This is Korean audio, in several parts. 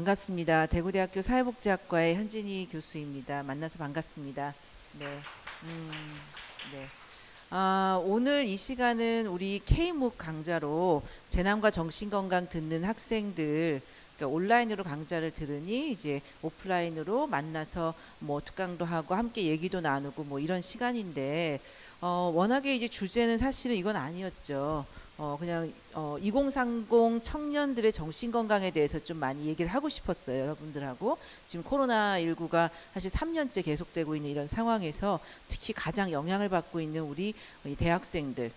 반갑습니다. 대구대학교 사회복지학과의 현진희 교수입니다. 만나서 반갑습니다. 네. 네. 오늘 이 시간은 우리 K묵 강좌로 재난과 정신건강 듣는 학생들, 그러니까 온라인으로 강좌를 들으니 이제 오프라인으로 만나서 뭐 특강도 하고 함께 얘기도 나누고 뭐 이런 시간인데, 워낙에 이제 주제는 사실은 이건 아니었죠. 그냥 2030 청년들의 정신건강에 대해서 좀 많이 얘기를 하고 싶었어요. 여러분들하고. 지금 코로나19가 사실 3년째 계속되고 있는 이런 상황에서 특히 가장 영향을 받고 있는 우리 대학생들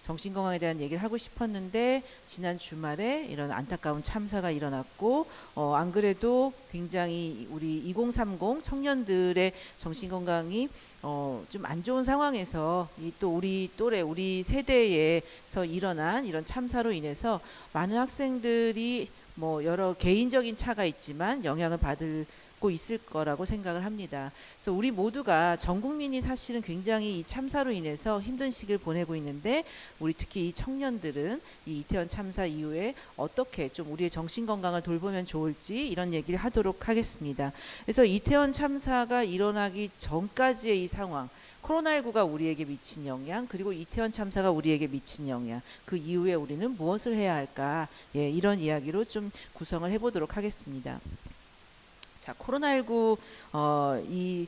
정신건강에 대한 얘기를 하고 싶었는데, 지난 주말에 이런 안타까운 참사가 일어났고, 안 그래도 굉장히 우리 2030 청년들의 정신건강이 좀 안 좋은 상황에서 또 우리 또래, 우리 세대에서 일어난 이런 참사로 인해서 많은 학생들이 뭐 여러 개인적인 차가 있지만 영향을 받고 있을 거라고 생각을 합니다. 그래서 우리 모두가, 전 국민이 사실은 굉장히 이 참사로 인해서 힘든 시기를 보내고 있는데, 우리 특히 이 청년들은 이 이태원 참사 이후에 어떻게 좀 우리의 정신 건강을 돌보면 좋을지, 이런 얘기를 하도록 하겠습니다. 그래서 이태원 참사가 일어나기 전까지의 이 상황, 코로나19가 우리에게 미친 영향, 그리고 이태원 참사가 우리에게 미친 영향, 그 이후에 우리는 무엇을 해야 할까, 이런 이야기로 좀 구성을 해보도록 하겠습니다. 자, 코로나19 이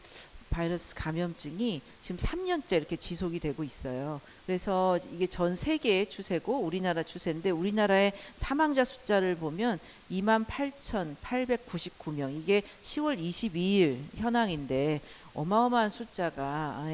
바이러스 감염증이 지금 3년째 이렇게 지속이 되고 있어요. 그래서 이게 전 세계의 추세고 우리나라 추세인데, 우리나라의 사망자 숫자를 보면 28,899명, 이게 10월 22일 현황인데 어마어마한 숫자가,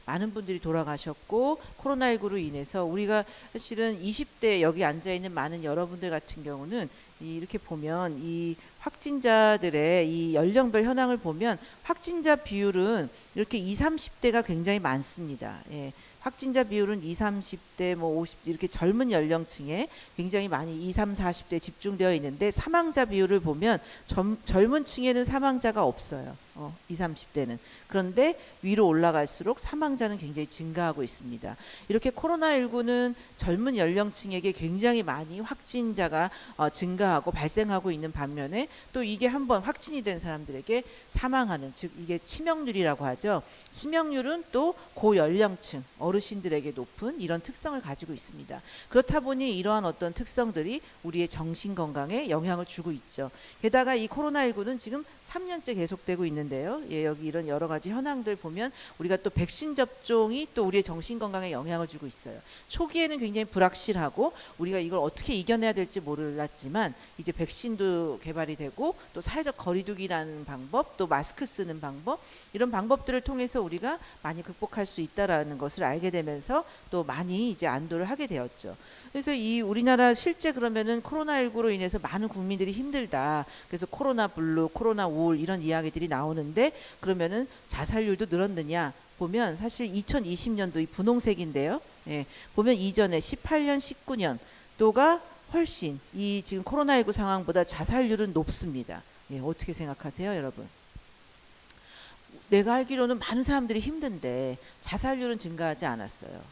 많은 분들이 돌아가셨고, 코로나19로 인해서 우리가 사실은 20대 여기 앉아있는 많은 여러분들 같은 경우는 이렇게 보면 이 확진자들의 이 연령별 현황을 보면 확진자 비율은 이렇게 20, 30대가 굉장히 많습니다. 확진자 비율은 20, 30대, 뭐 50대 이렇게 젊은 연령층에 굉장히 많이 20, 30, 40대 집중되어 있는데, 사망자 비율을 보면 젊은 층에는 사망자가 없어요. 20, 30대는. 그런데 위로 올라갈수록 사망자는 굉장히 증가하고 있습니다. 이렇게 코로나19는 젊은 연령층에게 굉장히 많이 확진자가 증가하고 발생하고 있는 반면에, 또 이게 한번 확진이 된 사람들에게 사망하는, 즉 이게 치명률이라고 하죠. 치명률은 또 고연령층 어르신들에게 높은 이런 특성을 가지고 있습니다. 그렇다 보니 이러한 어떤 특성들이 우리의 정신 건강에 영향을 주고 있죠. 게다가 이 코로나19는 지금 3년째 계속되고 있는데요. 여기 이런 여러 가지 현황들 보면 우리가 또 백신 접종이 또 우리의 정신 건강에 영향을 주고 있어요. 초기에는 굉장히 불확실하고 우리가 이걸 어떻게 이겨내야 될지 몰랐지만, 이제 백신도 개발이 되고, 또 사회적 거리두기라는 방법, 또 마스크 쓰는 방법, 이런 방법들을 통해서 우리가 많이 극복할 수 있다라는 것을 알게 되면서 또 많이 이제 안도를 하게 되었죠. 그래서 이 우리나라 실제 그러면은 코로나19로 인해서 많은 국민들이 힘들다, 그래서 코로나 블루, 코로나 우울 이런 이야기들이 나오는데, 그러면은 자살률도 늘었느냐 보면 사실 2020년도 이 분홍색인데요. 보면 이전에 18년, 19년 도가 훨씬 이 지금 코로나19 상황보다 자살률은 높습니다. 어떻게 생각하세요, 여러분? 내가 알기로는 많은 사람들이 힘든데 자살률은 증가하지 않았어요.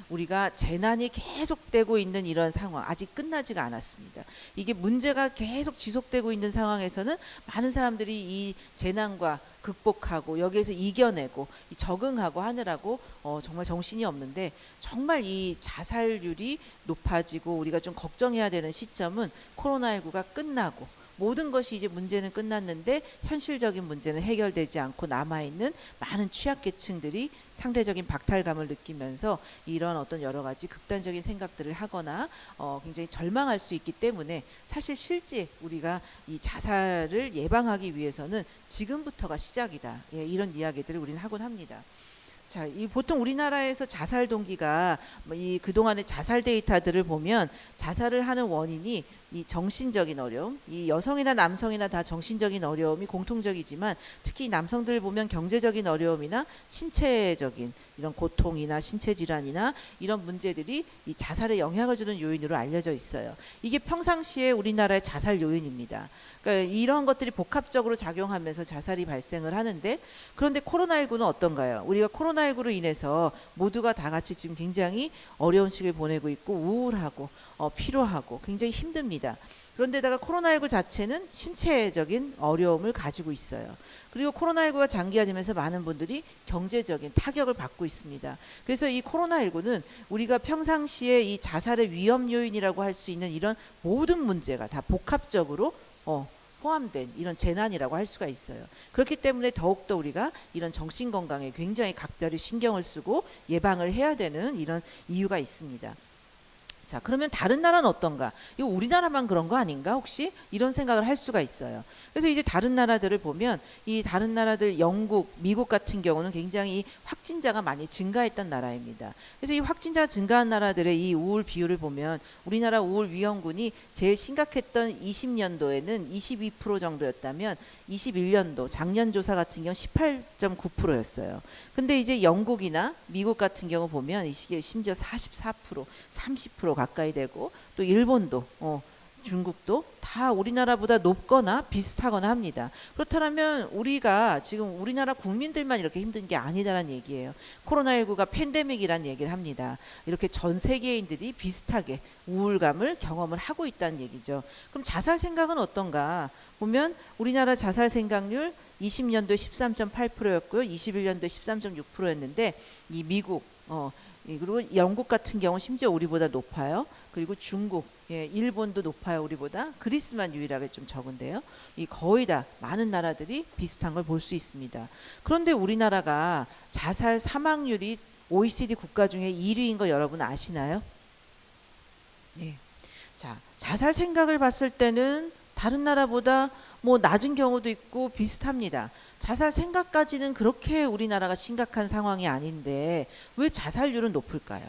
우리가 재난이 계속되고 있는 이런 상황, 아직 끝나지가 않았습니다. 이게 문제가 계속 지속되고 있는 상황에서는 많은 사람들이 이 재난과 극복하고 여기에서 이겨내고 적응하고 하느라고 정말 정신이 없는데, 정말 이 자살률이 높아지고 우리가 좀 걱정해야 되는 시점은 코로나19가 끝나고, 모든 것이 이제 문제는 끝났는데 현실적인 문제는 해결되지 않고 남아있는 많은 취약계층들이 상대적인 박탈감을 느끼면서 이런 어떤 여러 가지 극단적인 생각들을 하거나 굉장히 절망할 수 있기 때문에, 사실 실제 우리가 이 자살을 예방하기 위해서는 지금부터가 시작이다. 이런 이야기들을 우리는 하곤 합니다. 자, 이 보통 우리나라에서 자살 동기가 이 그동안의 자살 데이터들을 보면, 자살을 하는 원인이 이 정신적인 어려움, 이 여성이나 남성이나 다 정신적인 어려움이 공통적이지만, 특히 남성들을 보면 경제적인 어려움이나 신체적인 이런 고통이나 신체 질환이나 이런 문제들이 이 자살에 영향을 주는 요인으로 알려져 있어요. 이게 평상시에 우리나라의 자살 요인입니다. 그러니까 이런 것들이 복합적으로 작용하면서 자살이 발생을 하는데, 그런데 코로나19는 어떤가요? 우리가 코로나19로 인해서 모두가 다 같이 지금 굉장히 어려운 시기를 보내고 있고, 우울하고 피로하고 굉장히 힘듭니다. 합니다. 그런데다가 코로나19 자체는 신체적인 어려움을 가지고 있어요. 그리고 코로나19가 장기화되면서 많은 분들이 경제적인 타격을 받고 있습니다. 그래서 이 코로나19는 우리가 평상시에 이 자살의 위험 요인이라고 할 수 있는 이런 모든 문제가 다 복합적으로 포함된 이런 재난이라고 할 수가 있어요. 그렇기 때문에 더욱더 우리가 이런 정신건강에 굉장히 각별히 신경을 쓰고 예방을 해야 되는 이런 이유가 있습니다. 자, 그러면 다른 나라는 어떤가? 이거 우리나라만 그런 거 아닌가? 혹시 이런 생각을 할 수가 있어요. 그래서 이제 다른 나라들을 보면 이 다른 나라들 영국, 미국 같은 경우는 굉장히 확진자가 많이 증가했던 나라입니다. 그래서 이 확진자 증가한 나라들의 이 우울 비율을 보면 우리나라 우울 위험군이 제일 심각했던 20년도에는 22% 정도였다면 21년도 작년 조사 같은 경우 18.9%였어요. 근데 이제 영국이나 미국 같은 경우 보면 이게 심지어 44%, 30% 가까이 되고 또 일본도 중국도 다 우리나라보다 높거나 비슷하거나 합니다. 그렇다면 우리가 지금 우리나라 국민들만 이렇게 힘든 게 아니다라는 얘기예요. 코로나19가 팬데믹이라는 얘기를 합니다. 이렇게 전 세계인들이 비슷하게 우울감을 경험을 하고 있다는 얘기죠. 그럼 자살 생각은 어떤가? 보면 우리나라 자살 생각률 20년도에 13.8%였고요. 21년도에 13.6%였는데 이 미국 그리고 영국 같은 경우 심지어 우리보다 높아요. 그리고 중국, 일본도 높아요, 우리보다. 그리스만 유일하게 좀 적은데요. 이 거의 다 많은 나라들이 비슷한 걸 볼 수 있습니다. 그런데 우리나라가 자살 사망률이 OECD 국가 중에 1위인 거 여러분 아시나요? 네. 자, 자살 생각을 봤을 때는 다른 나라보다 뭐 낮은 경우도 있고 비슷합니다. 자살 생각까지는 그렇게 우리나라가 심각한 상황이 아닌데 왜 자살률은 높을까요?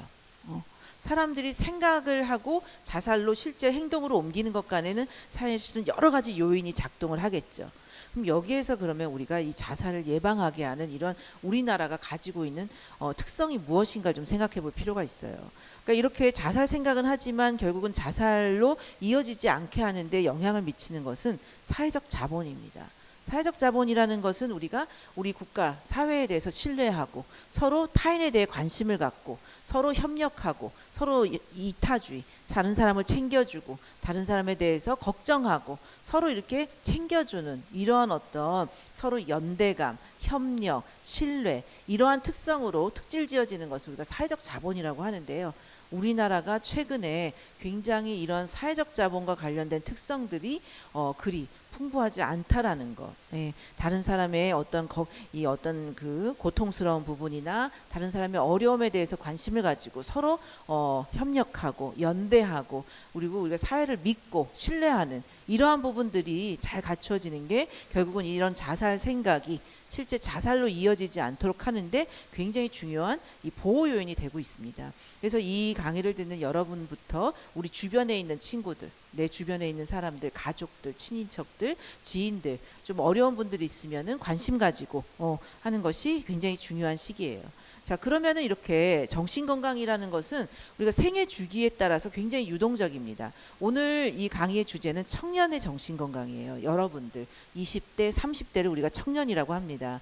사람들이 생각을 하고 자살로 실제 행동으로 옮기는 것 간에는 사실은 여러 가지 요인이 작동을 하겠죠. 그럼 여기에서 그러면 우리가 이 자살을 예방하게 하는 이런 우리나라가 가지고 있는 특성이 무엇인가 좀 생각해 볼 필요가 있어요. 그러니까 이렇게 자살 생각은 하지만 결국은 자살로 이어지지 않게 하는데 영향을 미치는 것은 사회적 자본입니다. 사회적 자본이라는 것은 우리가 우리 국가, 사회에 대해서 신뢰하고 서로 타인에 대해 관심을 갖고 서로 협력하고 서로 이타주의, 다른 사람을 챙겨주고 다른 사람에 대해서 걱정하고 서로 이렇게 챙겨주는 이러한 어떤 서로 연대감, 협력, 신뢰 이러한 특성으로 특질 지어지는 것을 우리가 사회적 자본이라고 하는데요. 우리나라가 최근에 굉장히 이런 사회적 자본과 관련된 특성들이 그리 풍부하지 않다라는 것. 다른 사람의 어떤 그 고통스러운 부분이나 다른 사람의 어려움에 대해서 관심을 가지고 서로 협력하고 연대하고 그리고 우리가 사회를 믿고 신뢰하는 이러한 부분들이 잘 갖춰지는 게 결국은 이런 자살 생각이 실제 자살로 이어지지 않도록 하는데 굉장히 중요한 이 보호 요인이 되고 있습니다. 그래서 이 강의를 듣는 여러분부터 우리 주변에 있는 친구들, 내 주변에 있는 사람들, 가족들, 친인척들, 지인들 좀 어려운 분들이 있으면은 관심 가지고 하는 것이 굉장히 중요한 시기예요. 자, 그러면은 이렇게 정신건강이라는 것은 우리가 생애 주기에 따라서 굉장히 유동적입니다. 오늘 이 강의의 주제는 청년의 정신건강이에요. 여러분들 20대, 30대를 우리가 청년이라고 합니다.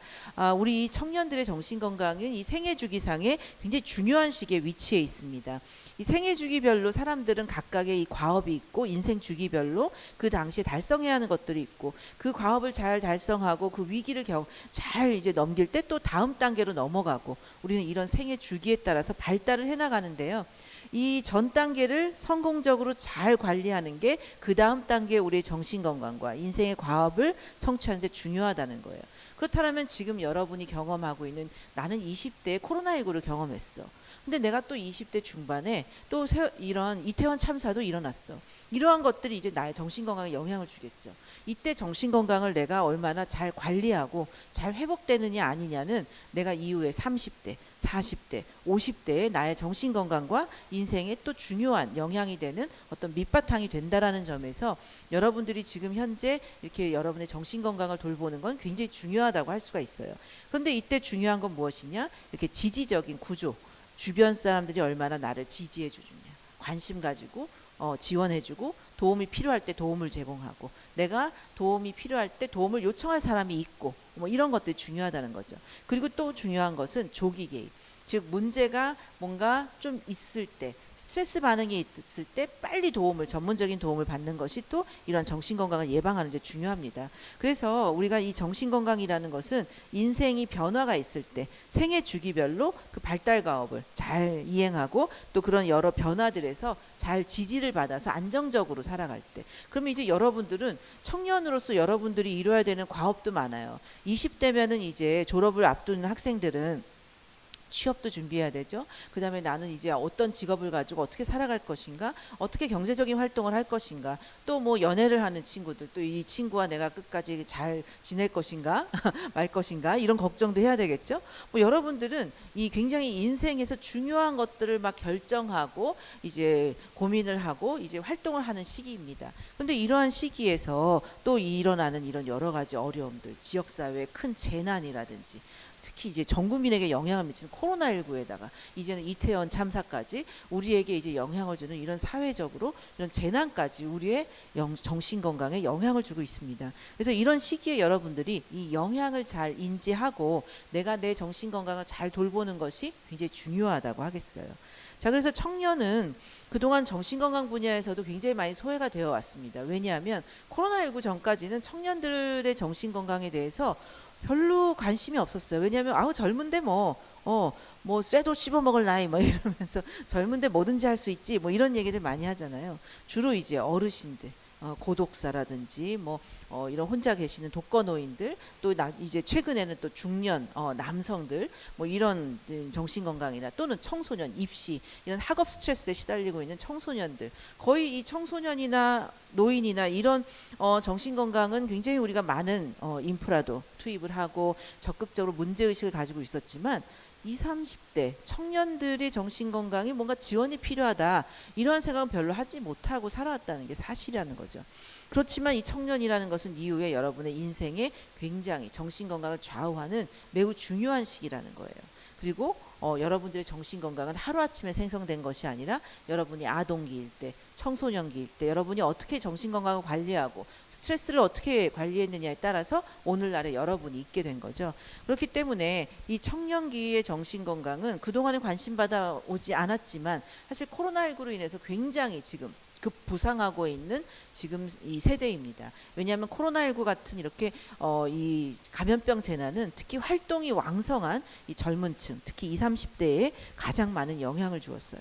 우리 이 청년들의 정신건강은 이 생애 주기상에 굉장히 중요한 시기에 위치해 있습니다. 이 생애 주기별로 사람들은 각각의 이 과업이 있고 인생 주기별로 그 당시에 달성해야 하는 것들이 있고 그 과업을 잘 달성하고 그 위기를 잘 이제 넘길 때 또 다음 단계로 넘어가고 우리는 이런 생애 주기에 따라서 발달을 해나가는데요. 이 전 단계를 성공적으로 잘 관리하는 게 그 다음 단계 우리의 정신건강과 인생의 과업을 성취하는 데 중요하다는 거예요. 그렇다면 지금 여러분이 경험하고 있는 나는 20대에 코로나19를 경험했어. 근데 내가 또 20대 중반에 또 이런 이태원 참사도 일어났어. 이러한 것들이 이제 나의 정신건강에 영향을 주겠죠. 이때 정신건강을 내가 얼마나 잘 관리하고 잘 회복되느냐 아니냐는 내가 이후에 30대, 40대, 50대에 나의 정신건강과 인생에 또 중요한 영향이 되는 어떤 밑바탕이 된다라는 점에서 여러분들이 지금 현재 이렇게 여러분의 정신건강을 돌보는 건 굉장히 중요하다고 할 수가 있어요. 그런데 이때 중요한 건 무엇이냐? 이렇게 지지적인 구조. 주변 사람들이 얼마나 나를 지지해 주느냐, 관심 가지고 지원해주고 도움이 필요할 때 도움을 제공하고 내가 도움이 필요할 때 도움을 요청할 사람이 있고 뭐 이런 것들이 중요하다는 거죠. 그리고 또 중요한 것은 조기 개입. 즉 문제가 뭔가 좀 있을 때, 스트레스 반응이 있을 때 빨리 도움을, 전문적인 도움을 받는 것이 또 이런 정신 건강을 예방하는 데 중요합니다. 그래서 우리가 이 정신 건강이라는 것은 인생이 변화가 있을 때 생애 주기별로 그 발달 가업을 잘 이행하고 또 그런 여러 변화들에서 잘 지지를 받아서 안정적으로 살아갈 때, 그러면 이제 여러분들은 청년으로서 여러분들이 이뤄야 되는 과업도 많아요. 20대면은 이제 졸업을 앞둔 학생들은 취업도 준비해야 되죠. 그 다음에 나는 이제 어떤 직업을 가지고 어떻게 살아갈 것인가, 어떻게 경제적인 활동을 할 것인가, 또 뭐 연애를 하는 친구들, 또 이 친구와 내가 끝까지 잘 지낼 것인가 말 것인가, 이런 걱정도 해야 되겠죠. 뭐 여러분들은 이 굉장히 인생에서 중요한 것들을 막 결정하고 이제 고민을 하고 이제 활동을 하는 시기입니다. 근데 이러한 시기에서 또 일어나는 이런 여러 가지 어려움들, 지역사회의 큰 재난이라든지 특히 이제 전 국민에게 영향을 미치는 코로나19에다가 이제는 이태원 참사까지 우리에게 이제 영향을 주는 이런 사회적으로 이런 재난까지 우리의 정신 건강에 영향을 주고 있습니다. 그래서 이런 시기에 여러분들이 이 영향을 잘 인지하고 내가 내 정신 건강을 잘 돌보는 것이 굉장히 중요하다고 하겠어요. 자, 그래서 청년은 그동안 정신건강 분야에서도 굉장히 많이 소외가 되어 왔습니다. 왜냐하면 코로나19 전까지는 청년들의 정신건강에 대해서 별로 관심이 없었어요. 왜냐하면 아우 젊은데 뭐 쇠도 씹어먹을 나이 뭐 이러면서 젊은데 뭐든지 할 수 있지 뭐 이런 얘기들 많이 하잖아요. 주로 이제 어르신들, 고독사라든지 이런 혼자 계시는 독거노인들, 또 이제 최근에는 또 중년 남성들, 뭐 이런 정신건강이나 또는 청소년, 입시, 이런 학업 스트레스에 시달리고 있는 청소년들, 거의 이 청소년이나 노인이나 이런 정신건강은 굉장히 우리가 많은 인프라도 투입을 하고 적극적으로 문제의식을 가지고 있었지만 20, 30대 청년들의 정신건강이 뭔가 지원이 필요하다, 이러한 생각은 별로 하지 못하고 살아왔다는 게 사실이라는 거죠. 그렇지만 이 청년이라는 것은 이후에 여러분의 인생에 굉장히 정신건강을 좌우하는 매우 중요한 시기라는 거예요. 그리고 여러분들의 정신건강은 하루아침에 생성된 것이 아니라 여러분이 아동기일 때, 청소년기일 때 여러분이 어떻게 정신건강을 관리하고 스트레스를 어떻게 관리했느냐에 따라서 오늘날의 여러분이 있게 된 거죠. 그렇기 때문에 이 청년기의 정신건강은 그동안에 관심받아 오지 않았지만 사실 코로나19로 인해서 굉장히 지금 급부상하고 있는 지금 이 세대입니다. 왜냐하면 코로나19 같은 이렇게 이 감염병 재난은 특히 활동이 왕성한 이 젊은 층, 특히 20, 30대에 가장 많은 영향을 주었어요.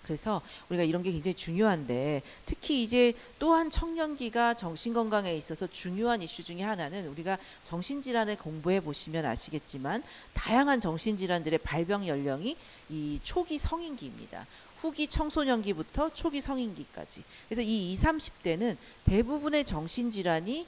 그래서 우리가 이런 게 굉장히 중요한데, 특히 이제 또한 청년기가 정신건강에 있어서 중요한 이슈 중에 하나는, 우리가 정신질환을 공부해 보시면 아시겠지만 다양한 정신질환들의 발병 연령이 이 초기 성인기입니다. 후기 청소년기부터 초기 성인기까지. 그래서 이 20, 30대는 대부분의 정신질환이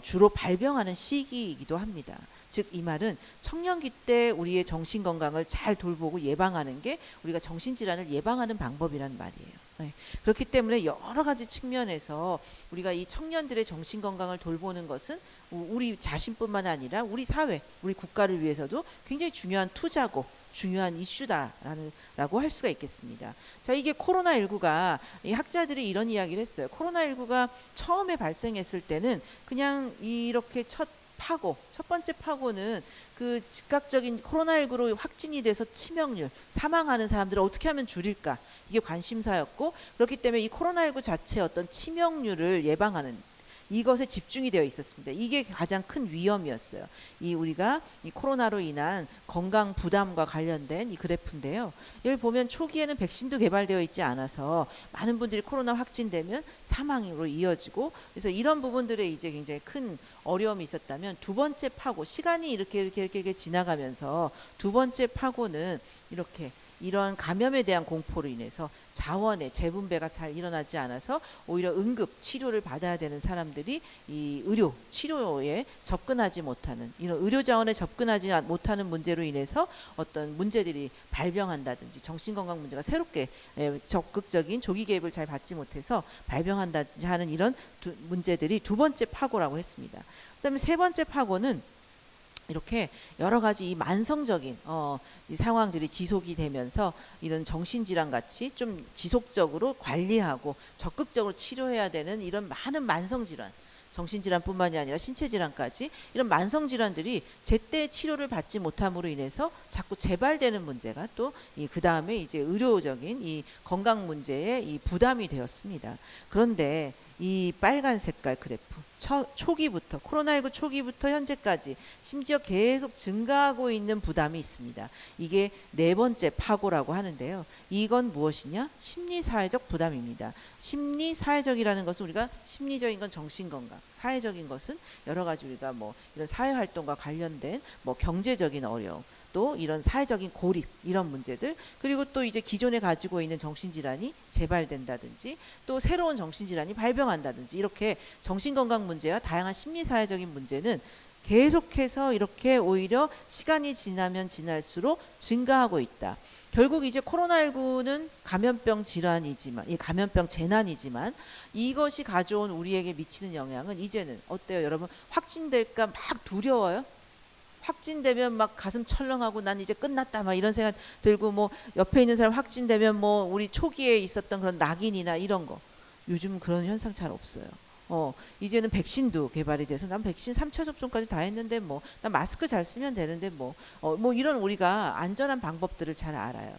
주로 발병하는 시기이기도 합니다. 즉 이 말은 청년기 때 우리의 정신건강을 잘 돌보고 예방하는 게 우리가 정신질환을 예방하는 방법이란 말이에요. 네. 그렇기 때문에 여러 가지 측면에서 우리가 이 청년들의 정신건강을 돌보는 것은 우리 자신뿐만 아니라 우리 사회, 우리 국가를 위해서도 굉장히 중요한 투자고 중요한 이슈다라고 할 수가 있겠습니다. 자, 이게 코로나19가, 이 학자들이 이런 이야기를 했어요. 코로나19가 처음에 발생했을 때는 그냥 이렇게 첫 번째 파고는 그 즉각적인 코로나19로 확진이 돼서 치명률, 사망하는 사람들을 어떻게 하면 줄일까, 이게 관심사였고, 그렇기 때문에 이 코로나19 자체의 어떤 치명률을 예방하는 이것에 집중이 되어 있었습니다. 이게 가장 큰 위험이었어요. 우리가 이 코로나로 인한 건강 부담과 관련된 이 그래프인데요. 여기 보면 초기에는 백신도 개발되어 있지 않아서 많은 분들이 코로나 확진되면 사망으로 이어지고, 그래서 이런 부분들에 이제 굉장히 큰 어려움이 있었다면, 두 번째 파고, 시간이 이렇게 지나가면서 두 번째 파고는 이런 감염에 대한 공포로 인해서 자원의 재분배가 잘 일어나지 않아서 오히려 응급 치료를 받아야 되는 사람들이 이 의료 치료에 접근하지 못하는, 이런 의료 자원에 접근하지 못하는 문제로 인해서 어떤 문제들이 발병한다든지, 정신건강 문제가 새롭게 적극적인 조기 개입을 잘 받지 못해서 발병한다든지 하는 이런 문제들이 두 번째 파고라고 했습니다. 그다음에 세 번째 파고는 이렇게 여러 가지 이 만성적인 이 상황들이 지속이 되면서 이런 정신질환 같이 좀 지속적으로 관리하고 적극적으로 치료해야 되는 이런 많은 만성질환, 정신질환뿐만이 아니라 신체질환까지 이런 만성질환들이 제때 치료를 받지 못함으로 인해서 자꾸 재발되는 문제가 또 그 다음에 이제 의료적인 이 건강 문제에 이 부담이 되었습니다. 그런데 이 빨간 색깔 그래프 초기부터 코로나19 초기부터 현재까지 심지어 계속 증가하고 있는 부담이 있습니다. 이게 네 번째 파고라고 하는데요. 이건 무엇이냐? 심리사회적 부담입니다. 심리사회적이라는 것은 우리가 심리적인 건 정신건강, 사회적인 것은 여러 가지 우리가 뭐 이런 사회활동과 관련된 뭐 경제적인 어려움, 또 이런 사회적인 고립 이런 문제들, 그리고 또 이제 기존에 가지고 있는 정신질환이 재발된다든지 또 새로운 정신질환이 발병한다든지 이렇게 정신건강 문제와 다양한 심리사회적인 문제는 계속해서 이렇게 오히려 시간이 지나면 지날수록 증가하고 있다. 결국 이제 코로나19는 감염병 질환이지만, 이 감염병 재난이지만 이것이 가져온 우리에게 미치는 영향은 이제는 어때요, 여러분? 확진될까 막 두려워요? 확진되면 막 가슴 철렁하고 난 이제 끝났다 막 이런 생각 들고, 뭐 옆에 있는 사람 확진되면 뭐 우리 초기에 있었던 그런 낙인이나 이런 거, 요즘 그런 현상 잘 없어요. 이제는 백신도 개발이 돼서 난 백신 3차 접종까지 다 했는데 뭐 난 마스크 잘 쓰면 되는데 뭐 이런 우리가 안전한 방법들을 잘 알아요.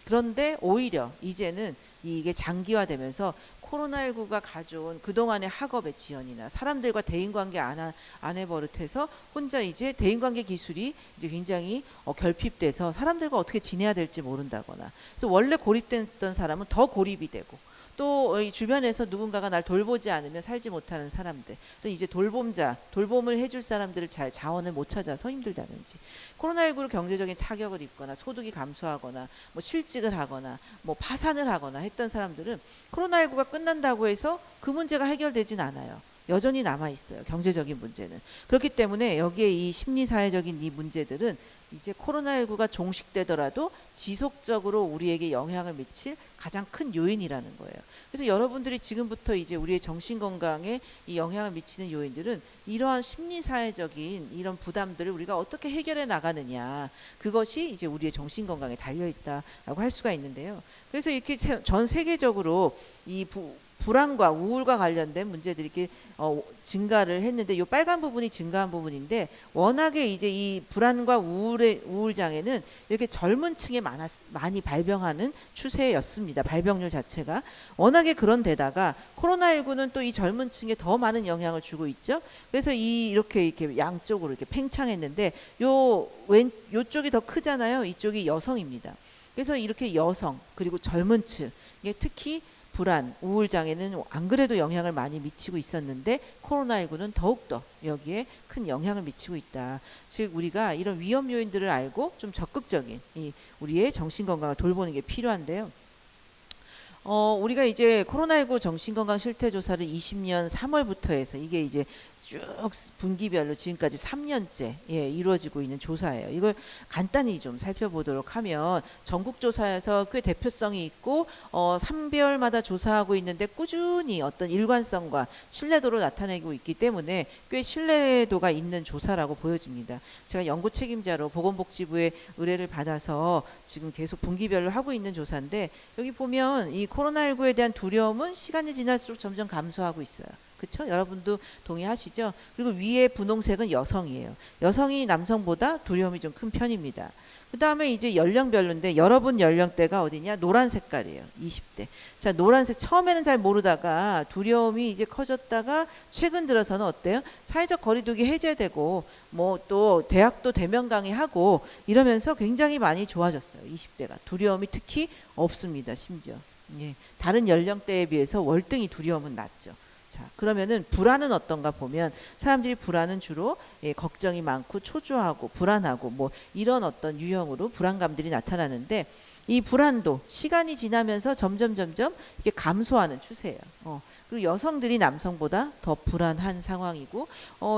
그런데 오히려 이제는 이게 장기화되면서 코로나19가 가져온 그동안의 학업의 지연이나 사람들과 대인관계 안 해버릇해서 혼자 이제 대인관계 기술이 이제 굉장히 결핍돼서 사람들과 어떻게 지내야 될지 모른다거나, 그래서 원래 고립됐던 사람은 더 고립이 되고, 또 이 주변에서 누군가가 날 돌보지 않으면 살지 못하는 사람들, 또 이제 돌봄을 해줄 사람들을 잘 자원을 못 찾아서 힘들다든지, 코로나19로 경제적인 타격을 입거나 소득이 감소하거나 뭐 실직을 하거나 뭐 파산을 하거나 했던 사람들은 코로나19가 끝난다고 해서 그 문제가 해결되진 않아요. 여전히 남아있어요, 경제적인 문제는. 그렇기 때문에 여기에 이 심리사회적인 이 문제들은 이제 코로나19가 종식되더라도 지속적으로 우리에게 영향을 미칠 가장 큰 요인이라는 거예요. 그래서 여러분들이 지금부터 이제 우리의 정신건강에 이 영향을 미치는 요인들은 이러한 심리사회적인 이런 부담들을 우리가 어떻게 해결해 나가느냐, 그것이 이제 우리의 정신건강에 달려있다라고 할 수가 있는데요. 그래서 이렇게 전 세계적으로 이 불안과 우울과 관련된 문제들이 이렇게 증가를 했는데, 이 빨간 부분이 증가한 부분인데, 워낙에 이제 이 불안과 우울 장애는 이렇게 젊은 층에 많이 발병하는 추세였습니다. 발병률 자체가 워낙에 그런 데다가 코로나19는 또 이 젊은 층에 더 많은 영향을 주고 있죠. 그래서 이렇게 양쪽으로 이렇게 팽창했는데, 요쪽이 더 크잖아요. 이쪽이 여성입니다. 그래서 이렇게 여성 그리고 젊은 층, 특히 불안, 우울 장애는 안 그래도 영향을 많이 미치고 있었는데 코로나19는 더욱더 여기에 큰 영향을 미치고 있다. 즉 우리가 이런 위험 요인들을 알고 좀 적극적인 우리의 정신건강을 돌보는 게 필요한데요. 우리가 이제 코로나19 정신건강 실태조사를 20년 3월부터 해서 이게 이제 쭉 분기별로 지금까지 3년째 이루어지고 있는 조사예요. 이걸 간단히 좀 살펴보도록 하면, 전국조사에서 꽤 대표성이 있고 3개월마다 조사하고 있는데 꾸준히 어떤 일관성과 신뢰도를 나타내고 있기 때문에 꽤 신뢰도가 있는 조사라고 보여집니다. 제가 연구 책임자로 보건복지부의 의뢰를 받아서 지금 계속 분기별로 하고 있는 조사인데, 여기 보면 이 코로나19에 대한 두려움은 시간이 지날수록 점점 감소하고 있어요. 그렇죠? 여러분도 동의하시죠? 그리고 위에 분홍색은 여성이에요. 여성이 남성보다 두려움이 좀 큰 편입니다. 그 다음에 이제 연령별로인데, 여러분 연령대가 어디냐? 노란 색깔이에요. 20대. 자, 노란색 처음에는 잘 모르다가 두려움이 이제 커졌다가 최근 들어서는 어때요? 사회적 거리두기 해제되고 뭐 또 대학도 대면 강의하고 이러면서 굉장히 많이 좋아졌어요. 20대가. 두려움이 특히 없습니다. 심지어. 다른 연령대에 비해서 월등히 두려움은 낮죠. 자, 그러면은 불안은 어떤가 보면, 사람들이 불안은 주로 걱정이 많고 초조하고 불안하고 뭐 이런 어떤 유형으로 불안감들이 나타나는데, 이 불안도 시간이 지나면서 점점 이렇게 감소하는 추세예요. 그리고 여성들이 남성보다 더 불안한 상황이고,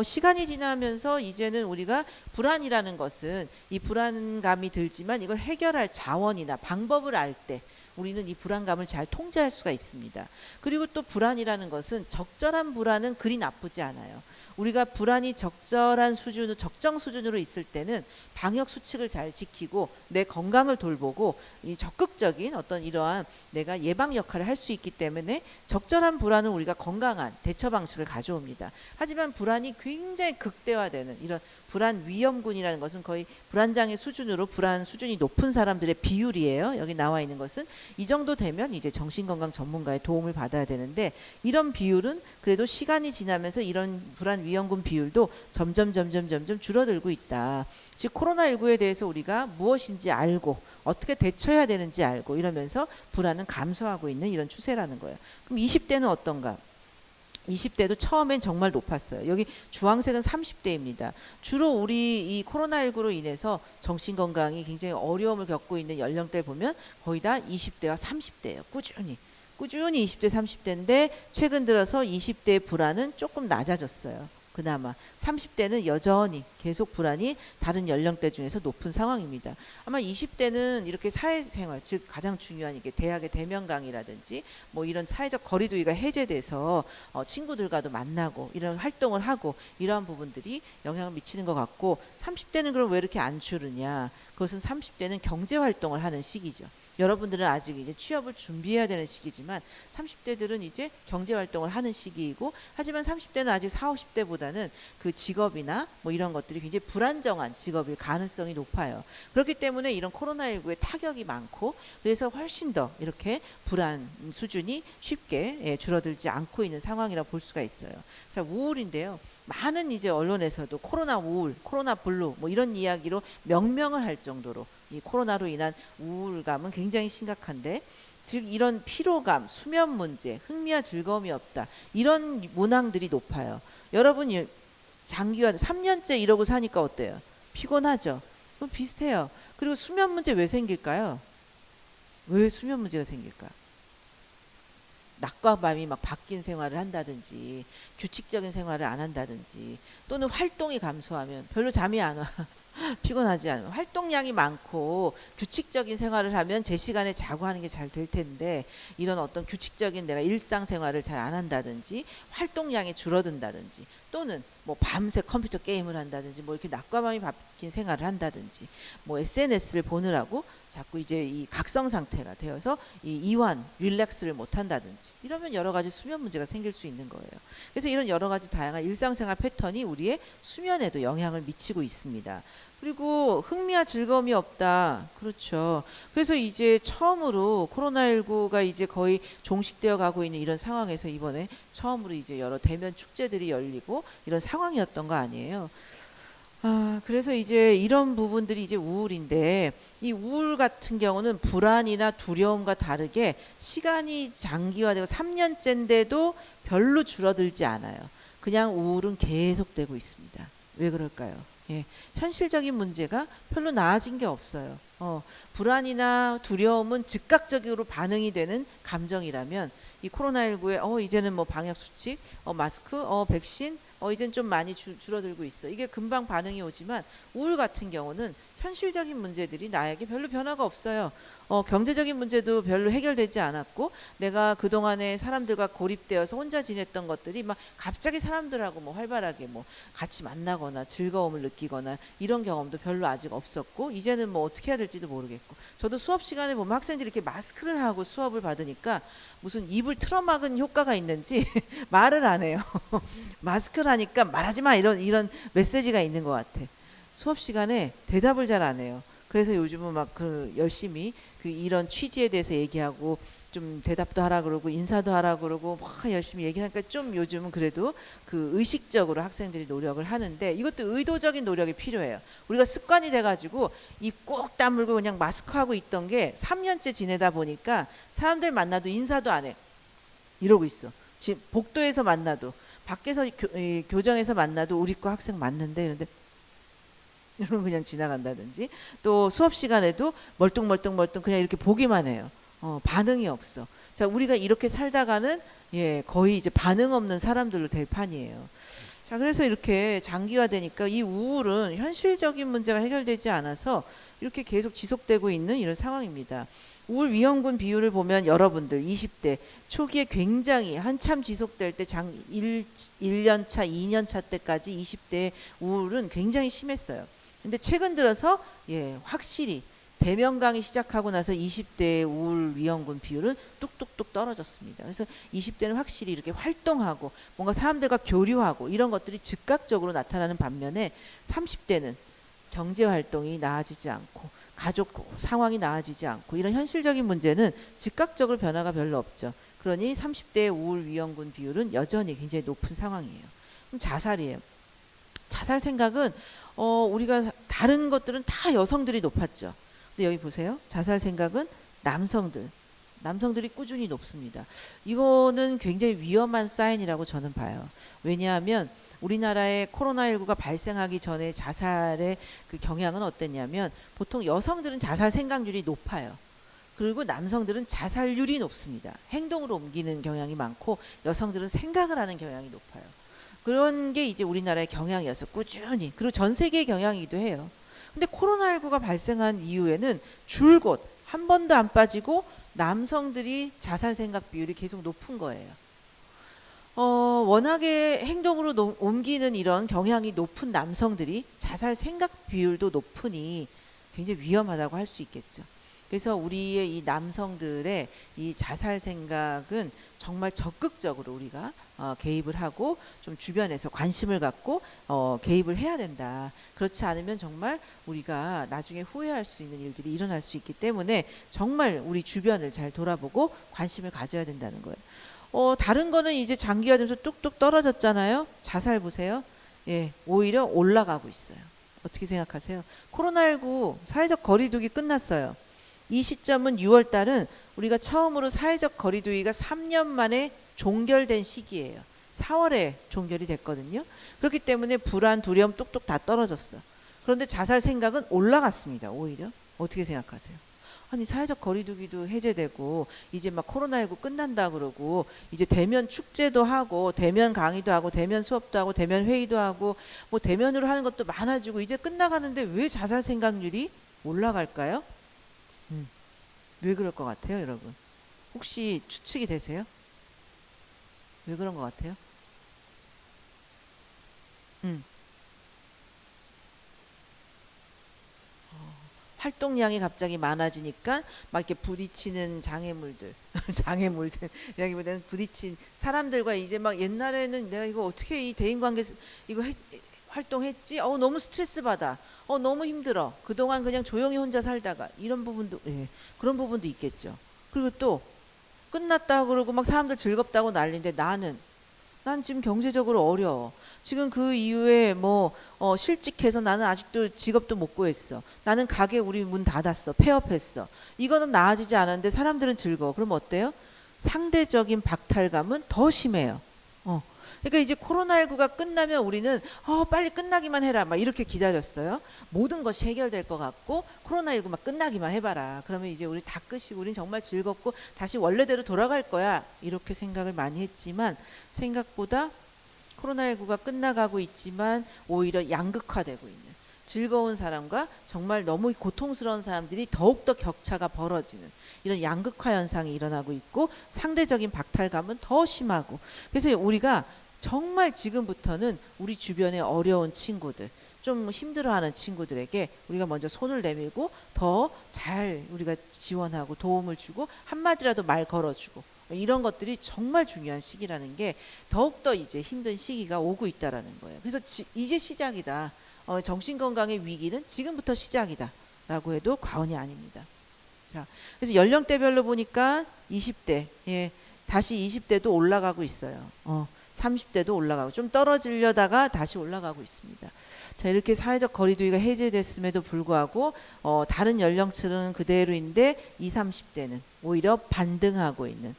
시간이 지나면서 이제는 우리가 불안이라는 것은 이 불안감이 들지만 이걸 해결할 자원이나 방법을 알 때, 우리는 이 불안감을 잘 통제할 수가 있습니다. 그리고 또 불안이라는 것은 적절한 불안은 그리 나쁘지 않아요. 우리가 불안이 적절한 수준으로 적정 수준으로 있을 때는 방역 수칙을 잘 지키고 내 건강을 돌보고 이 적극적인 어떤 이러한 내가 예방 역할을 할 수 있기 때문에 적절한 불안은 우리가 건강한 대처 방식을 가져옵니다. 하지만 불안이 굉장히 극대화되는 이런 불안 위험군이라는 것은 거의 불안장애 수준으로 불안 수준이 높은 사람들의 비율이에요. 여기 나와 있는 것은 이 정도 되면 이제 정신건강 전문가의 도움을 받아야 되는데 이런 비율은 그래도 시간이 지나면서 이런 불안 위험군 비율도 점점 줄어들고 있다. 즉 코로나19에 대해서 우리가 무엇인지 알고 어떻게 대처해야 되는지 알고 이러면서 불안은 감소하고 있는 이런 추세라는 거예요. 그럼 20대는 어떤가? 20대도 처음엔 정말 높았어요. 여기 주황색은 30대입니다. 주로 우리 이 코로나19로 인해서 정신건강이 굉장히 어려움을 겪고 있는 연령대를 보면 거의 다 20대와 30대예요. 꾸준히 20대 30대인데 최근 들어서 20대의 불안은 조금 낮아졌어요. 그나마 30대는 여전히 계속 불안이 다른 연령대 중에서 높은 상황입니다. 아마 20대는 이렇게 사회생활, 즉 가장 중요한 이게 대학의 대면 강의라든지 뭐 이런 사회적 거리두기가 해제돼서 친구들과도 만나고 이런 활동을 하고 이러한 부분들이 영향을 미치는 것 같고 30대는 그럼 왜 이렇게 안 줄으냐? 그것은 30대는 경제 활동을 하는 시기죠. 여러분들은 아직 이제 취업을 준비해야 되는 시기지만 30대들은 이제 경제 활동을 하는 시기이고 하지만 30대는 아직 40, 50대보다는 그 직업이나 뭐 이런 것들이 굉장히 불안정한 직업일 가능성이 높아요. 그렇기 때문에 이런 코로나19의 타격이 많고 그래서 훨씬 더 이렇게 불안 수준이 쉽게 줄어들지 않고 있는 상황이라고 볼 수가 있어요. 자, 우울인데요. 많은 이제 언론에서도 코로나 우울, 코로나 블루 뭐 이런 이야기로 명명을 할 정도로 이 코로나로 인한 우울감은 굉장히 심각한데 즉 이런 피로감, 수면 문제, 흥미와 즐거움이 없다 이런 문항들이 높아요. 여러분이 장기화 3년째 이러고 사니까 어때요? 피곤하죠? 그럼 비슷해요. 그리고 수면 문제 왜 생길까요? 왜 수면 문제가 생길까요? 낮과 밤이 막 바뀐 생활을 한다든지 규칙적인 생활을 안 한다든지 또는 활동이 감소하면 별로 잠이 안 와. 피곤하지 않으면 활동량이 많고 규칙적인 생활을 하면 제 시간에 자고 하는 게 잘 될 텐데 이런 어떤 규칙적인 내가 일상생활을 잘 안 한다든지 활동량이 줄어든다든지 또는 뭐 밤새 컴퓨터 게임을 한다든지 뭐 이렇게 낮과 밤이 바뀐 생활을 한다든지 뭐 SNS를 보느라고 자꾸 이제 이 각성 상태가 되어서 이 이완, 릴렉스를 못 한다든지 이러면 여러 가지 수면 문제가 생길 수 있는 거예요. 그래서 이런 여러 가지 다양한 일상생활 패턴이 우리의 수면에도 영향을 미치고 있습니다. 그리고 흥미와 즐거움이 없다. 그렇죠. 그래서 이제 처음으로 코로나19가 이제 거의 종식되어 가고 있는 이런 상황에서 이번에 처음으로 이제 여러 대면 축제들이 열리고 이런 상황이었던 거 아니에요. 그래서 이제 이런 부분들이 이제 우울인데 이 우울 같은 경우는 불안이나 두려움과 다르게 시간이 장기화되고 3년째인데도 별로 줄어들지 않아요. 그냥 우울은 계속되고 있습니다. 왜 그럴까요? 예, 현실적인 문제가 별로 나아진 게 없어요. 불안이나 두려움은 즉각적으로 반응이 되는 감정이라면 이 코로나19에 이제는 뭐 방역 수칙, 마스크, 백신, 이젠 좀 많이 줄어들고 있어. 이게 금방 반응이 오지만 우울 같은 경우는 현실적인 문제들이 나에게 별로 변화가 없어요. 경제적인 문제도 별로 해결되지 않았고 내가 그동안에 사람들과 고립되어서 혼자 지냈던 것들이 막 갑자기 사람들하고 뭐 활발하게 뭐 같이 만나거나 즐거움을 느끼거나 이런 경험도 별로 아직 없었고 이제는 뭐 어떻게 해야 될지도 모르겠고 저도 수업 시간에 보면 학생들이 이렇게 마스크를 하고 수업을 받으니까 무슨 입을 틀어막은 효과가 있는지 말을 안 해요. 마스크를 하니까 말하지 마 이런 메시지가 있는 것 같아. 수업 시간에 대답을 잘 안 해요. 그래서 요즘은 막 열심히 이런 취지에 대해서 얘기하고 좀 대답도 하라 그러고 인사도 하라 그러고 막 열심히 얘기하니까 좀 요즘은 그래도 의식적으로 학생들이 노력을 하는데 이것도 의도적인 노력이 필요해요. 우리가 습관이 돼가지고 입 꼭 다물고 그냥 마스크하고 있던 게 3년째 지내다 보니까 사람들 만나도 인사도 안 해. 이러고 있어. 지금 복도에서 만나도 밖에서 교정에서 만나도 우리 과 학생 맞는데 이런데 이러면 그냥 지나간다든지 또 수업 시간에도 멀뚱멀뚱 그냥 이렇게 보기만 해요. 반응이 없어. 자, 우리가 이렇게 살다가는 거의 이제 반응 없는 사람들로 될 판이에요. 자, 그래서 이렇게 장기화되니까 이 우울은 현실적인 문제가 해결되지 않아서 이렇게 계속 지속되고 있는 이런 상황입니다. 우울 위험군 비율을 보면 여러분들 20대 초기에 굉장히 한참 지속될 때 1년 차, 2년 차 때까지 20대 우울은 굉장히 심했어요. 근데 최근 들어서 확실히 대면강의 시작하고 나서 20대의 우울 위험군 비율은 뚝뚝뚝 떨어졌습니다. 그래서 20대는 확실히 이렇게 활동하고 뭔가 사람들과 교류하고 이런 것들이 즉각적으로 나타나는 반면에 30대는 경제 활동이 나아지지 않고 가족 상황이 나아지지 않고 이런 현실적인 문제는 즉각적으로 변화가 별로 없죠. 그러니 30대의 우울 위험군 비율은 여전히 굉장히 높은 상황이에요. 그럼 자살이에요. 자살 생각은 우리가 다른 것들은 다 여성들이 높았죠. 근데 여기 보세요. 자살 생각은 남성들이 꾸준히 높습니다. 이거는 굉장히 위험한 사인이라고 저는 봐요. 왜냐하면 우리나라에 코로나19가 발생하기 전에 자살의 그 경향은 어땠냐면 보통 여성들은 자살 생각률이 높아요. 그리고 남성들은 자살률이 높습니다. 행동으로 옮기는 경향이 많고 여성들은 생각을 하는 경향이 높아요. 그런 게 이제 우리나라의 경향이어서 꾸준히, 그리고 전 세계의 경향이기도 해요. 근데 코로나19가 발생한 이후에는 줄곧 한 번도 안 빠지고 남성들이 자살 생각 비율이 계속 높은 거예요. 워낙에 행동으로 옮기는 이런 경향이 높은 남성들이 자살 생각 비율도 높으니 굉장히 위험하다고 할 수 있겠죠. 그래서 우리의 이 남성들의 이 자살 생각은 정말 적극적으로 우리가 개입을 하고 좀 주변에서 관심을 갖고 개입을 해야 된다. 그렇지 않으면 정말 우리가 나중에 후회할 수 있는 일들이 일어날 수 있기 때문에 정말 우리 주변을 잘 돌아보고 관심을 가져야 된다는 거예요. 다른 거는 이제 장기화 되면서 뚝뚝 떨어졌잖아요. 자살 보세요. 오히려 올라가고 있어요. 어떻게 생각하세요? 코로나19 사회적 거리두기 끝났어요. 이 시점은 6월 달은 우리가 처음으로 사회적 거리두기가 3년 만에 종결된 시기예요. 4월에 종결이 됐거든요. 그렇기 때문에 불안, 두려움 뚝뚝 다 떨어졌어. 그런데 자살 생각은 올라갔습니다. 오히려. 어떻게 생각하세요? 아니 사회적 거리두기도 해제되고 이제 막 코로나19 끝난다 그러고 이제 대면 축제도 하고 대면 강의도 하고 대면 수업도 하고 대면 회의도 하고 뭐 대면으로 하는 것도 많아지고 이제 끝나가는데 왜 자살 생각률이 올라갈까요? 왜 그럴 것 같아요, 여러분? 혹시 추측이 되세요? 왜 그런 것 같아요? 활동량이 갑자기 많아지니까 막 이렇게 부딪히는 장애물들, 장애물들이라기보다는 부딪힌 사람들과 이제 막 옛날에는 내가 이거 어떻게 이 대인관계 이거 활동했지? 너무 스트레스 받아. 너무 힘들어. 그동안 그냥 조용히 혼자 살다가 이런 부분도 그런 부분도 있겠죠. 그리고 또 끝났다 그러고 막 사람들 즐겁다고 난리인데 난 지금 경제적으로 어려워. 지금 그 이후에 실직해서 나는 아직도 직업도 못 구했어. 나는 가게 우리 문 닫았어. 폐업했어. 이거는 나아지지 않았는데 사람들은 즐거워. 그럼 어때요? 상대적인 박탈감은 더 심해요. 그러니까 이제 코로나19가 끝나면 우리는 빨리 끝나기만 해라 막 이렇게 기다렸어요. 모든 것이 해결될 것 같고 코로나19 막 끝나기만 해봐라. 그러면 이제 우리 다 끝이고 우린 정말 즐겁고 다시 원래대로 돌아갈 거야. 이렇게 생각을 많이 했지만 생각보다 코로나19가 끝나가고 있지만 오히려 양극화되고 있는, 즐거운 사람과 정말 너무 고통스러운 사람들이 더욱더 격차가 벌어지는 이런 양극화 현상이 일어나고 있고 상대적인 박탈감은 더 심하고, 그래서 우리가 정말 지금부터는 우리 주변에 어려운 친구들, 좀 힘들어하는 친구들에게 우리가 먼저 손을 내밀고 더 잘 우리가 지원하고 도움을 주고 한마디라도 말 걸어주고 이런 것들이 정말 중요한 시기라는 게 더욱더 이제 힘든 시기가 오고 있다라는 거예요. 그래서 이제 시작이다. 정신건강의 위기는 지금부터 시작이다 라고 해도 과언이 아닙니다. 자, 그래서 연령대별로 보니까 20대 다시 20대도 올라가고 있어요. 30대도 올라가고 좀 떨어지려다가 다시 올라가고 있습니다. 자, 이렇게 사회적 거리두기가 해제됐음에도 불구하고 다른 연령층은 그대로인데 20, 30대는 오히려 반등하고 있는,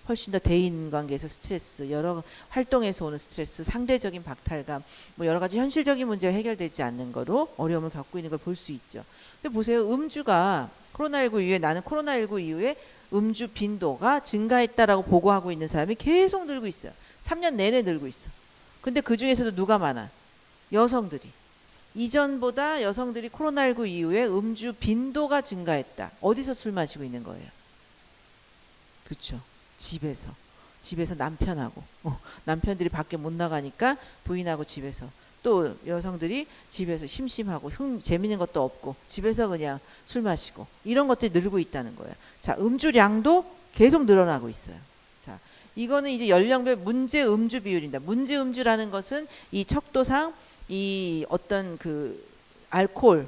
훨씬 더 대인관계에서 스트레스, 여러 활동에서 오는 스트레스, 상대적인 박탈감, 여러 가지 현실적인 문제가 해결되지 않는 거로 어려움을 겪고 있는 걸 볼 수 있죠. 근데 보세요, 음주가 코로나19 이후에, 나는 코로나19 이후에 음주 빈도가 증가했다라고 보고하고 있는 사람이 계속 늘고 있어요. 3년 내내 늘고 있어. 근데 그 중에서도 누가 많아? 여성들이. 이전보다 여성들이 코로나19 이후에 음주 빈도가 증가했다. 어디서 술 마시고 있는 거예요? 그렇죠. 집에서 남편하고 남편들이 밖에 못 나가니까 부인하고 집에서, 또 여성들이 집에서 심심하고 재밌는 것도 없고 집에서 그냥 술 마시고, 이런 것들이 늘고 있다는 거예요. 자, 음주량도 계속 늘어나고 있어요. 자, 이거는 이제 연령별 문제 음주 비율입니다. 문제 음주라는 것은 이 척도상 이 어떤 그 알코올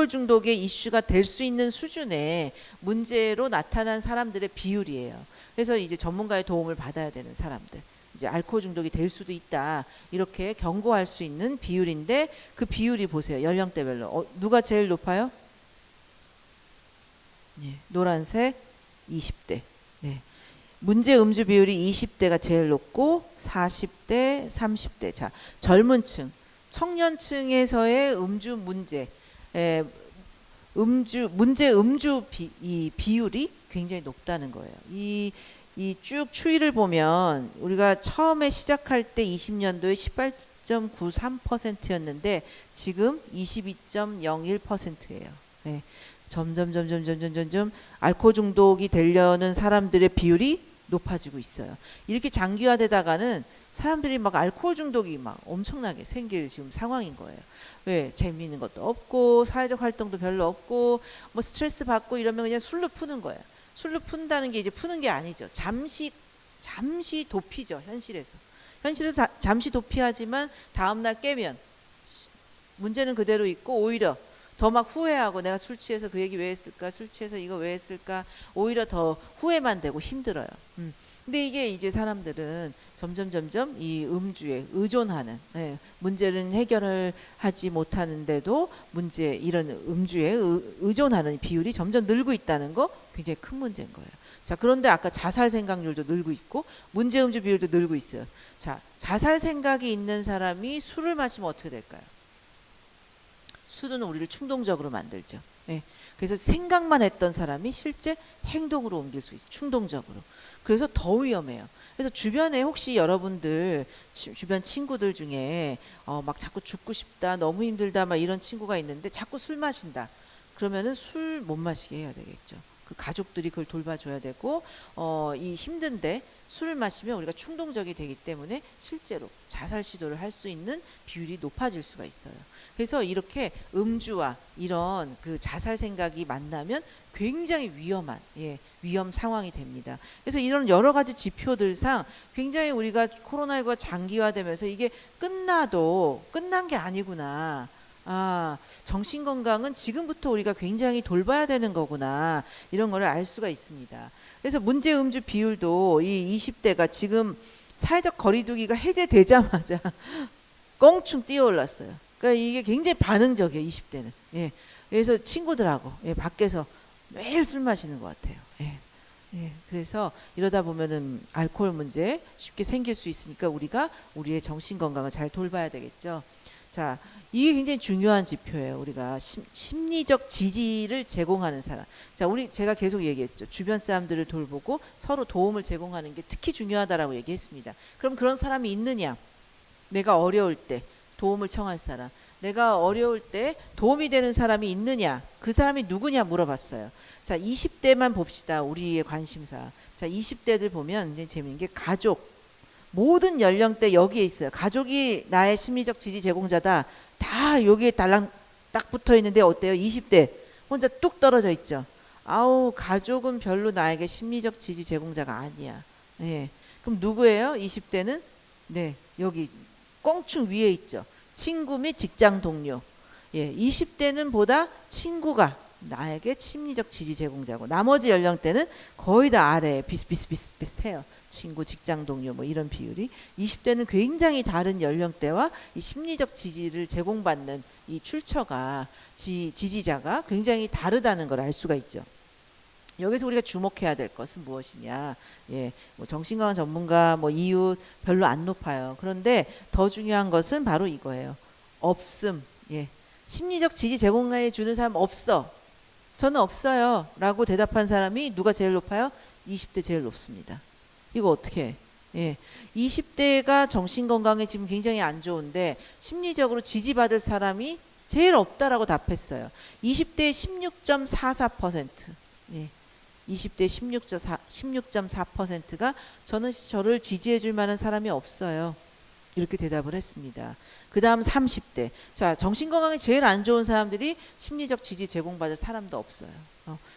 중독의 이슈가 될 수 있는 수준의 문제로 나타난 사람들의 비율이에요. 그래서 이제 전문가의 도움을 받아야 되는 사람들, 이제 알코올 중독이 될 수도 있다, 이렇게 경고할 수 있는 비율인데, 그 비율이 보세요. 연령대별로 누가 제일 높아요? 예, 노란색 20대. 네. 문제 음주 비율이 20대가 제일 높고 40대, 30대. 자, 젊은 층, 청년층에서의 음주 문제, 이 비율이 굉장히 높다는 거예요. 이 쭉 추이를 보면 우리가 처음에 시작할 때 20년도에 18.93%였는데 지금 22.01%예요. 네. 점점 알코올 중독이 되려는 사람들의 비율이 높아지고 있어요. 이렇게 장기화되다가는 사람들이 막 알코올 중독이 막 엄청나게 생길 지금 상황인 거예요. 왜? 재미있는 것도 없고 사회적 활동도 별로 없고 뭐 스트레스 받고 이러면 그냥 술로 푸는 거예요. 술로 푼다는 게 이제 푸는 게 아니죠. 잠시 도피죠. 현실에서 잠시 도피하지만 다음날 깨면 문제는 그대로 있고, 오히려 더 막 후회하고, 내가 술 취해서 그 얘기 왜 했을까, 술 취해서 이거 왜 했을까, 오히려 더 후회만 되고 힘들어요. 근데 이게 이제 사람들은 점점 이 음주에 의존하는, 문제는 해결을 하지 못하는데도 이런 음주에 의존하는 비율이 점점 늘고 있다는 거, 굉장히 큰 문제인 거예요. 자, 그런데 아까 자살 생각률도 늘고 있고 문제 음주 비율도 늘고 있어요. 자, 자살 생각이 있는 사람이 술을 마시면 어떻게 될까요? 술은 우리를 충동적으로 만들죠. 그래서 생각만 했던 사람이 실제 행동으로 옮길 수 있어요. 충동적으로. 그래서 더 위험해요. 그래서 주변에 혹시 여러분들 주변 친구들 중에 막 자꾸 죽고 싶다, 너무 힘들다, 막 이런 친구가 있는데 자꾸 술 마신다. 그러면은 술 못 마시게 해야 되겠죠. 그 가족들이 그걸 돌봐줘야 되고, 이 힘든데 술을 마시면 우리가 충동적이 되기 때문에 실제로 자살 시도를 할 수 있는 비율이 높아질 수가 있어요. 그래서 이렇게 음주와 이런 그 자살 생각이 만나면 굉장히 위험한 위험 상황이 됩니다. 그래서 이런 여러 가지 지표들상 굉장히 우리가 코로나19가 장기화되면서 이게 끝나도 끝난 게 아니구나. 정신 건강은 지금부터 우리가 굉장히 돌봐야 되는 거구나, 이런 거를 알 수가 있습니다. 그래서 문제 음주 비율도 이 20대가 지금 사회적 거리두기가 해제되자마자 껑충 뛰어올랐어요. 그러니까 이게 굉장히 반응적이에요, 20대는. 그래서 친구들하고 밖에서 매일 술 마시는 것 같아요. 그래서 이러다 보면은 알코올 문제 쉽게 생길 수 있으니까 우리가 우리의 정신 건강을 잘 돌봐야 되겠죠. 자, 이게 굉장히 중요한 지표예요. 우리가 심리적 지지를 제공하는 사람. 자, 제가 계속 얘기했죠. 주변 사람들을 돌보고 서로 도움을 제공하는 게 특히 중요하다라고 얘기했습니다. 그럼 그런 사람이 있느냐? 내가 어려울 때 도움을 청할 사람, 내가 어려울 때 도움이 되는 사람이 있느냐? 그 사람이 누구냐 물어봤어요. 자, 20대만 봅시다. 우리의 관심사. 자, 20대들 보면 이제 재밌는 게 가족, 모든 연령대 여기에 있어요. 가족이 나의 심리적 지지 제공자다. 다 여기에 달랑 딱 붙어 있는데 어때요? 20대 혼자 뚝 떨어져 있죠. 가족은 별로 나에게 심리적 지지 제공자가 아니야. 그럼 누구예요? 20대는 여기 꽁충 위에 있죠. 친구 및 직장 동료. 20대는 보다 친구가 나에게 심리적 지지 제공자고, 나머지 연령대는 거의 다 아래에 비슷해요. 친구, 직장 동료 뭐 이런 비율이. 20대는 굉장히 다른 연령대와 이 심리적 지지를 제공받는 이 출처가, 지지자가 굉장히 다르다는 걸 알 수가 있죠. 여기서 우리가 주목해야 될 것은 무엇이냐? 뭐 정신건강 전문가, 뭐 이웃 별로 안 높아요. 그런데 더 중요한 것은 바로 이거예요. 없음. 심리적 지지 제공해 주는 사람 없어. 저는 없어요. 라고 대답한 사람이 누가 제일 높아요? 20대 제일 높습니다. 이거 어떻게 해? 예. 20대가 정신 건강에 지금 굉장히 안 좋은데 심리적으로 지지받을 사람이 제일 없다라고 답했어요. 20대 16.44%. 예. 20대 16.4%가 저는 저를 지지해 줄 만한 사람이 없어요. 이렇게 대답을 했습니다. 그 다음 30대. 자, 정신건강이 제일 안 좋은 사람들이 심리적 지지 제공받을 사람도 없어요.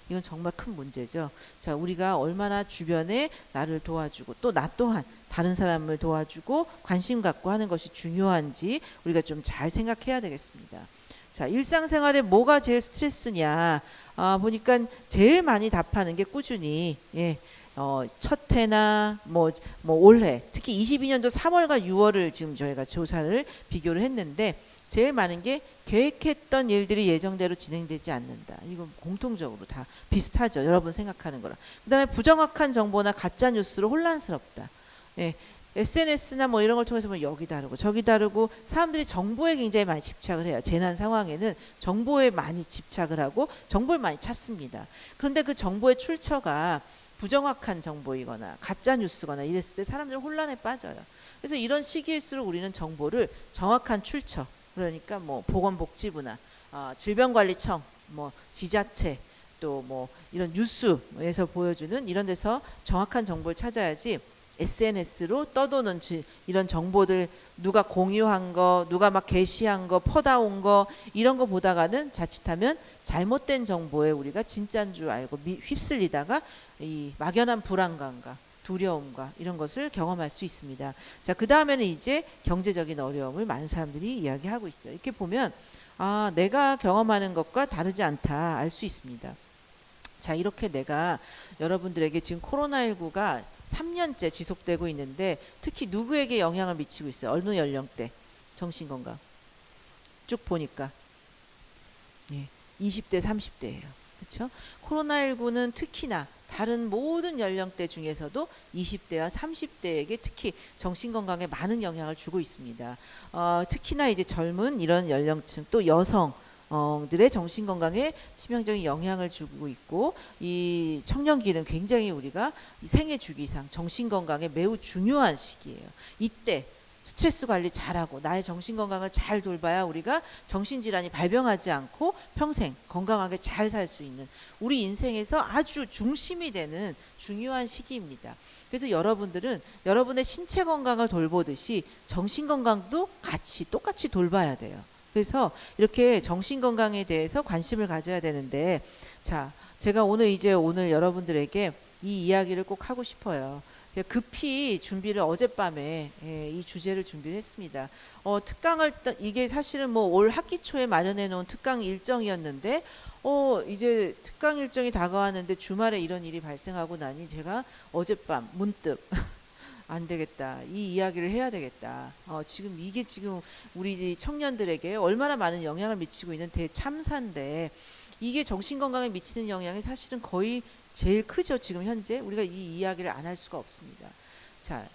이건 정말 큰 문제죠. 자, 우리가 얼마나 주변에 나를 도와주고 또 나 또한 다른 사람을 도와주고 관심 갖고 하는 것이 중요한지 우리가 좀 잘 생각해야 되겠습니다. 자, 일상생활에 뭐가 제일 스트레스냐? 보니까 제일 많이 답하는 게 꾸준히, 예, 첫 해나 뭐 올해, 특히 22년도 3월과 6월을 지금 저희가 조사를 비교를 했는데 제일 많은 게 계획했던 일들이 예정대로 진행되지 않는다. 이건 공통적으로 다 비슷하죠. 여러분 생각하는 거랑. 그다음에 부정확한 정보나 가짜 뉴스로 혼란스럽다. 예. SNS나 뭐 이런 걸 통해서 뭐 여기 다르고 저기 다르고 사람들이 정보에 굉장히 많이 집착을 해요. 재난 상황에는 정보에 많이 집착을 하고 정보를 많이 찾습니다. 그런데 그 정보의 출처가 부정확한 정보이거나 가짜 뉴스거나 이랬을 때 사람들은 혼란에 빠져요. 그래서 이런 시기일수록 우리는 정보를 정확한 출처, 그러니까 뭐 보건복지부나 질병관리청, 뭐 지자체, 또 뭐 이런 뉴스에서 보여주는 이런 데서 정확한 정보를 찾아야지 SNS로 떠도는 이런 정보들 누가 공유한 거, 누가 막 게시한 거, 퍼다온 거 이런 거 보다가는 자칫하면 잘못된 정보에 우리가 진짜인 줄 알고 휩쓸리다가 이 막연한 불안감과 두려움과 이런 것을 경험할 수 있습니다. 자, 그 다음에는 이제 경제적인 어려움을 많은 사람들이 이야기하고 있어요. 이렇게 보면 내가 경험하는 것과 다르지 않다 알 수 있습니다. 자, 이렇게 내가 여러분들에게 지금 코로나19가 3년째 지속되고 있는데 특히 누구에게 영향을 미치고 있어요? 어느 연령대? 정신건강. 쭉 보니까 20대, 30대예요. 그렇죠? 코로나19는 특히나 다른 모든 연령대 중에서도 20대와 30대에게 특히 정신건강에 많은 영향을 주고 있습니다. 특히나 이제 젊은 이런 연령층 또 여성 들의 정신건강에 치명적인 영향을 주고 있고 이 청년기는 굉장히 우리가 생애 주기상 정신건강에 매우 중요한 시기예요. 이때 스트레스 관리 잘하고 나의 정신건강을 잘 돌봐야 우리가 정신질환이 발병하지 않고 평생 건강하게 잘 살 수 있는 우리 인생에서 아주 중심이 되는 중요한 시기입니다. 그래서 여러분들은 여러분의 신체 건강을 돌보듯이 정신건강도 똑같이 돌봐야 돼요. 그래서 이렇게 정신건강에 대해서 관심을 가져야 되는데 자, 제가 오늘 여러분들에게 이 이야기를 꼭 하고 싶어요. 제가 급히 준비를 어젯밤에 이 주제를 준비를 했습니다. 특강을 이게 사실은 뭐 올 학기 초에 마련해 놓은 특강 일정이었는데 이제 특강 일정이 다가왔는데 주말에 이런 일이 발생하고 나니 제가 어젯밤 문득 안 되겠다. 이 이야기를 해야 되겠다. 이게 지금 우리 청년들에게 얼마나 많은 영향을 미치고 있는 대참사인데 이게 정신건강에 미치는 영향이 사실은 거의 제일 크죠. 지금 현재 우리가 이 이야기를 안 할 수가 없습니다. 자,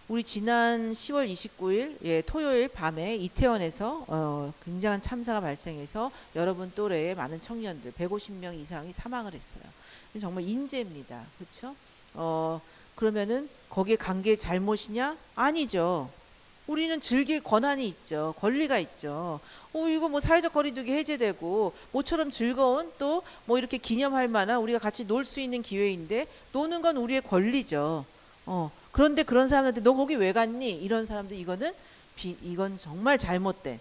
우리 지난 10월 29일 토요일 밤에 이태원에서 굉장한 참사가 발생해서 여러분 또래의 많은 청년들 150명 이상이 사망을 했어요. 정말 인재입니다. 그렇죠? 그러면은 거기에 간 게 잘못이냐? 아니죠. 우리는 즐길 권한이 있죠. 권리가 있죠. 이거 뭐 사회적 거리두기 해제되고 모처럼 즐거운 또 뭐 이렇게 기념할 만한 우리가 같이 놀 수 있는 기회인데 노는 건 우리의 권리죠. 그런데 그런 사람한테 너 거기 왜 갔니? 이런 사람들 이건 정말 잘못된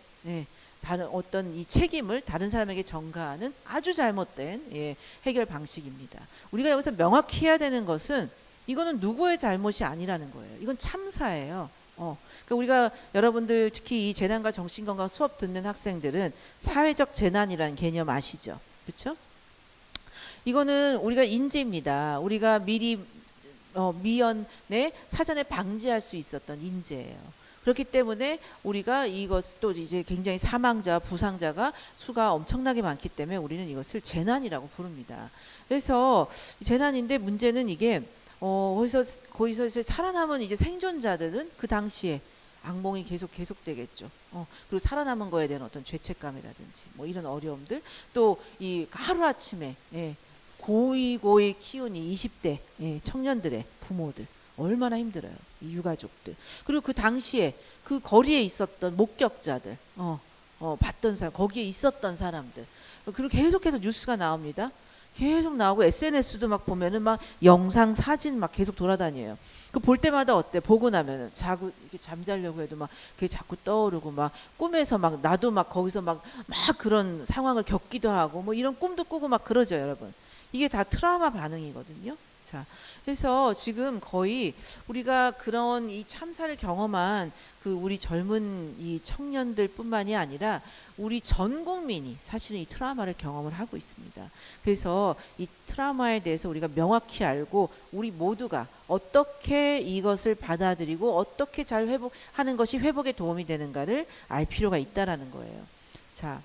다른 어떤 이 책임을 다른 사람에게 전가하는 아주 잘못된 해결 방식입니다. 우리가 여기서 명확히 해야 되는 것은 이거는 누구의 잘못이 아니라는 거예요. 이건 참사예요. 그러니까 우리가 여러분들 특히 이 재난과 정신건강 수업 듣는 학생들은 사회적 재난이라는 개념 아시죠? 그렇죠? 이거는 우리가 인재입니다. 우리가 미리 미연에 사전에 방지할 수 있었던 인재예요. 그렇기 때문에 우리가 이것 또 이제 굉장히 사망자, 부상자가 수가 엄청나게 많기 때문에 우리는 이것을 재난이라고 부릅니다. 그래서 재난인데 문제는 이게 거기서 이제 살아남은 이제 생존자들은 그 당시에 악몽이 계속되겠죠. 그리고 살아남은 거에 대한 어떤 죄책감이라든지 뭐 이런 어려움들 또 이 하루아침에 고이 키운 이 20대 청년들의 부모들 얼마나 힘들어요. 이 유가족들. 그리고 그 당시에 그 거리에 있었던 목격자들, 봤던 사람, 거기에 있었던 사람들. 그리고 계속해서 뉴스가 나옵니다. 계속 나오고 SNS도 막 보면은 막 영상, 사진 막 계속 돌아다녀요. 그 볼 때마다 어때? 보고 나면은 자꾸 이렇게 잠자려고 해도 막 그게 자꾸 떠오르고 막 꿈에서 막 나도 막 거기서 막 그런 상황을 겪기도 하고 뭐 이런 꿈도 꾸고 막 그러죠, 여러분. 이게 다 트라우마 반응이거든요. 자, 그래서 지금 거의 우리가 그런 이 참사를 경험한 그 우리 젊은 이 청년들뿐만이 아니라 우리 전 국민이 사실은 이 트라우마를 경험을 하고 있습니다. 그래서 이 트라우마에 대해서 우리가 명확히 알고 우리 모두가 어떻게 이것을 받아들이고 어떻게 잘 회복하는 것이 회복에 도움이 되는가를 알 필요가 있다라는 거예요. 자,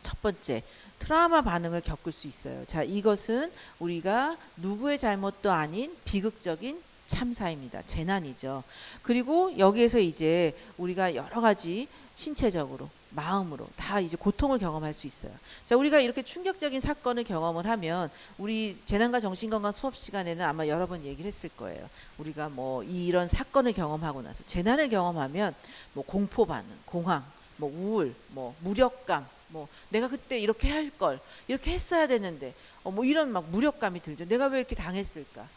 첫 번째, 트라우마 반응을 겪을 수 있어요. 자, 이것은 우리가 누구의 잘못도 아닌 비극적인 참사입니다. 재난이죠. 그리고 여기에서 이제 우리가 여러 가지 신체적으로, 마음으로 다 이제 고통을 경험할 수 있어요. 자, 우리가 이렇게 충격적인 사건을 경험을 하면 우리 재난과 정신건강 수업 시간에는 아마 여러 번 얘기를 했을 거예요. 우리가 뭐 이런 사건을 경험하고 나서 재난을 경험하면 뭐 공포 반응, 공황, 뭐 우울, 뭐 무력감, 뭐 내가 그때 이렇게 할 걸, 이렇게 했어야 되는데, 뭐 이런 막 무력감이 들죠. 내가 왜 이렇게 당했을까?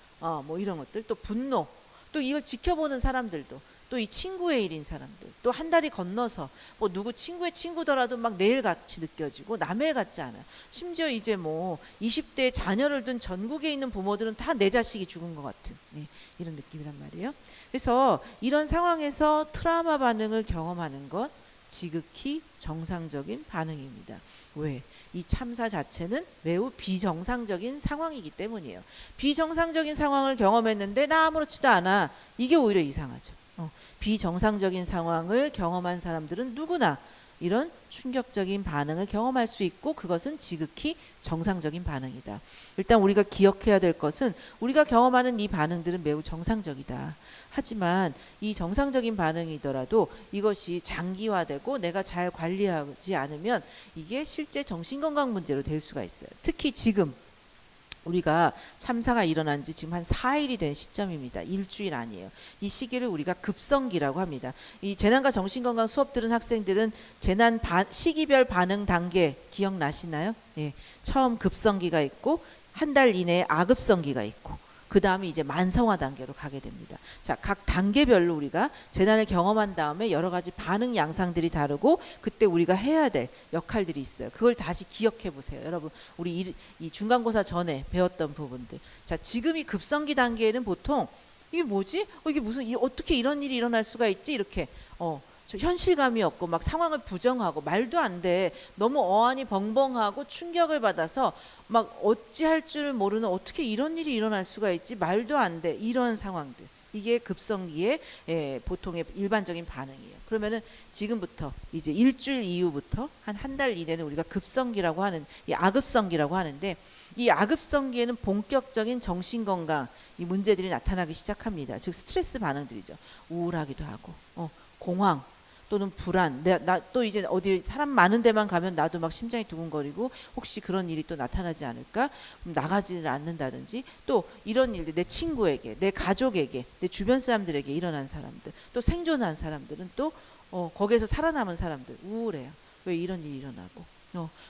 뭐 이런 것들, 또 분노, 또 이걸 지켜보는 사람들도, 또 이 친구의 일인 사람들, 또 한 달이 건너서 뭐 누구 친구의 친구더라도 막 내 일 같이 느껴지고 남의 일 같지 않아요. 심지어 이제 뭐 20대에 자녀를 둔 전국에 있는 부모들은 다 내 자식이 죽은 것 같은 이런 느낌이란 말이에요. 그래서 이런 상황에서 트라우마 반응을 경험하는 것 지극히 정상적인 반응입니다. 왜? 이 참사 자체는 매우 비정상적인 상황이기 때문이에요. 비정상적인 상황을 경험했는데 나 아무렇지도 않아. 이게 오히려 이상하죠. 비정상적인 상황을 경험한 사람들은 누구나 이런 충격적인 반응을 경험할 수 있고 그것은 지극히 정상적인 반응이다. 일단 우리가 기억해야 될 것은 우리가 경험하는 이 반응들은 매우 정상적이다. 하지만 이 정상적인 반응이더라도 이것이 장기화되고 내가 잘 관리하지 않으면 이게 실제 정신건강 문제로 될 수가 있어요. 특히 지금 우리가 참사가 일어난 지 지금 한 4일이 된 시점입니다. 일주일 아니에요. 이 시기를 우리가 급성기라고 합니다. 이 재난과 정신건강 수업 들은 학생들은 재난 시기별 반응 단계 기억나시나요? 예. 처음 급성기가 있고 한 달 이내에 아급성기가 있고 그 다음에 이제 만성화 단계로 가게 됩니다. 자, 각 단계별로 우리가 재난을 경험한 다음에 여러 가지 반응 양상들이 다르고 그때 우리가 해야 될 역할들이 있어요. 그걸 다시 기억해 보세요. 여러분, 우리 이 중간고사 전에 배웠던 부분들. 자, 지금 이 급성기 단계에는 보통 이게 뭐지? 이게 무슨 어떻게 이런 일이 일어날 수가 있지? 이렇게 저 현실감이 없고 막 상황을 부정하고 말도 안 돼. 너무 어안이 벙벙하고 충격을 받아서 막 어찌할 줄 모르는 어떻게 이런 일이 일어날 수가 있지? 말도 안 돼. 이런 상황들. 이게 급성기의 보통의 일반적인 반응이에요. 그러면은 지금부터 이제 일주일 이후부터 한 달 이내는 우리가 급성기라고 하는 이 아급성기라고 하는데 이 아급성기에는 본격적인 정신건강 이 문제들이 나타나기 시작합니다. 즉 스트레스 반응들이죠. 우울하기도 하고 공황 또는 불안, 나 또 이제 어디 사람 많은 데만 가면 나도 막 심장이 두근거리고 혹시 그런 일이 또 나타나지 않을까? 나가지를 않는다든지 또 이런 일들 내 친구에게, 내 가족에게, 내 주변 사람들에게 일어난 사람들, 또 생존한 사람들은 또 거기에서 살아남은 사람들 우울해요. 왜 이런 일이 일어나고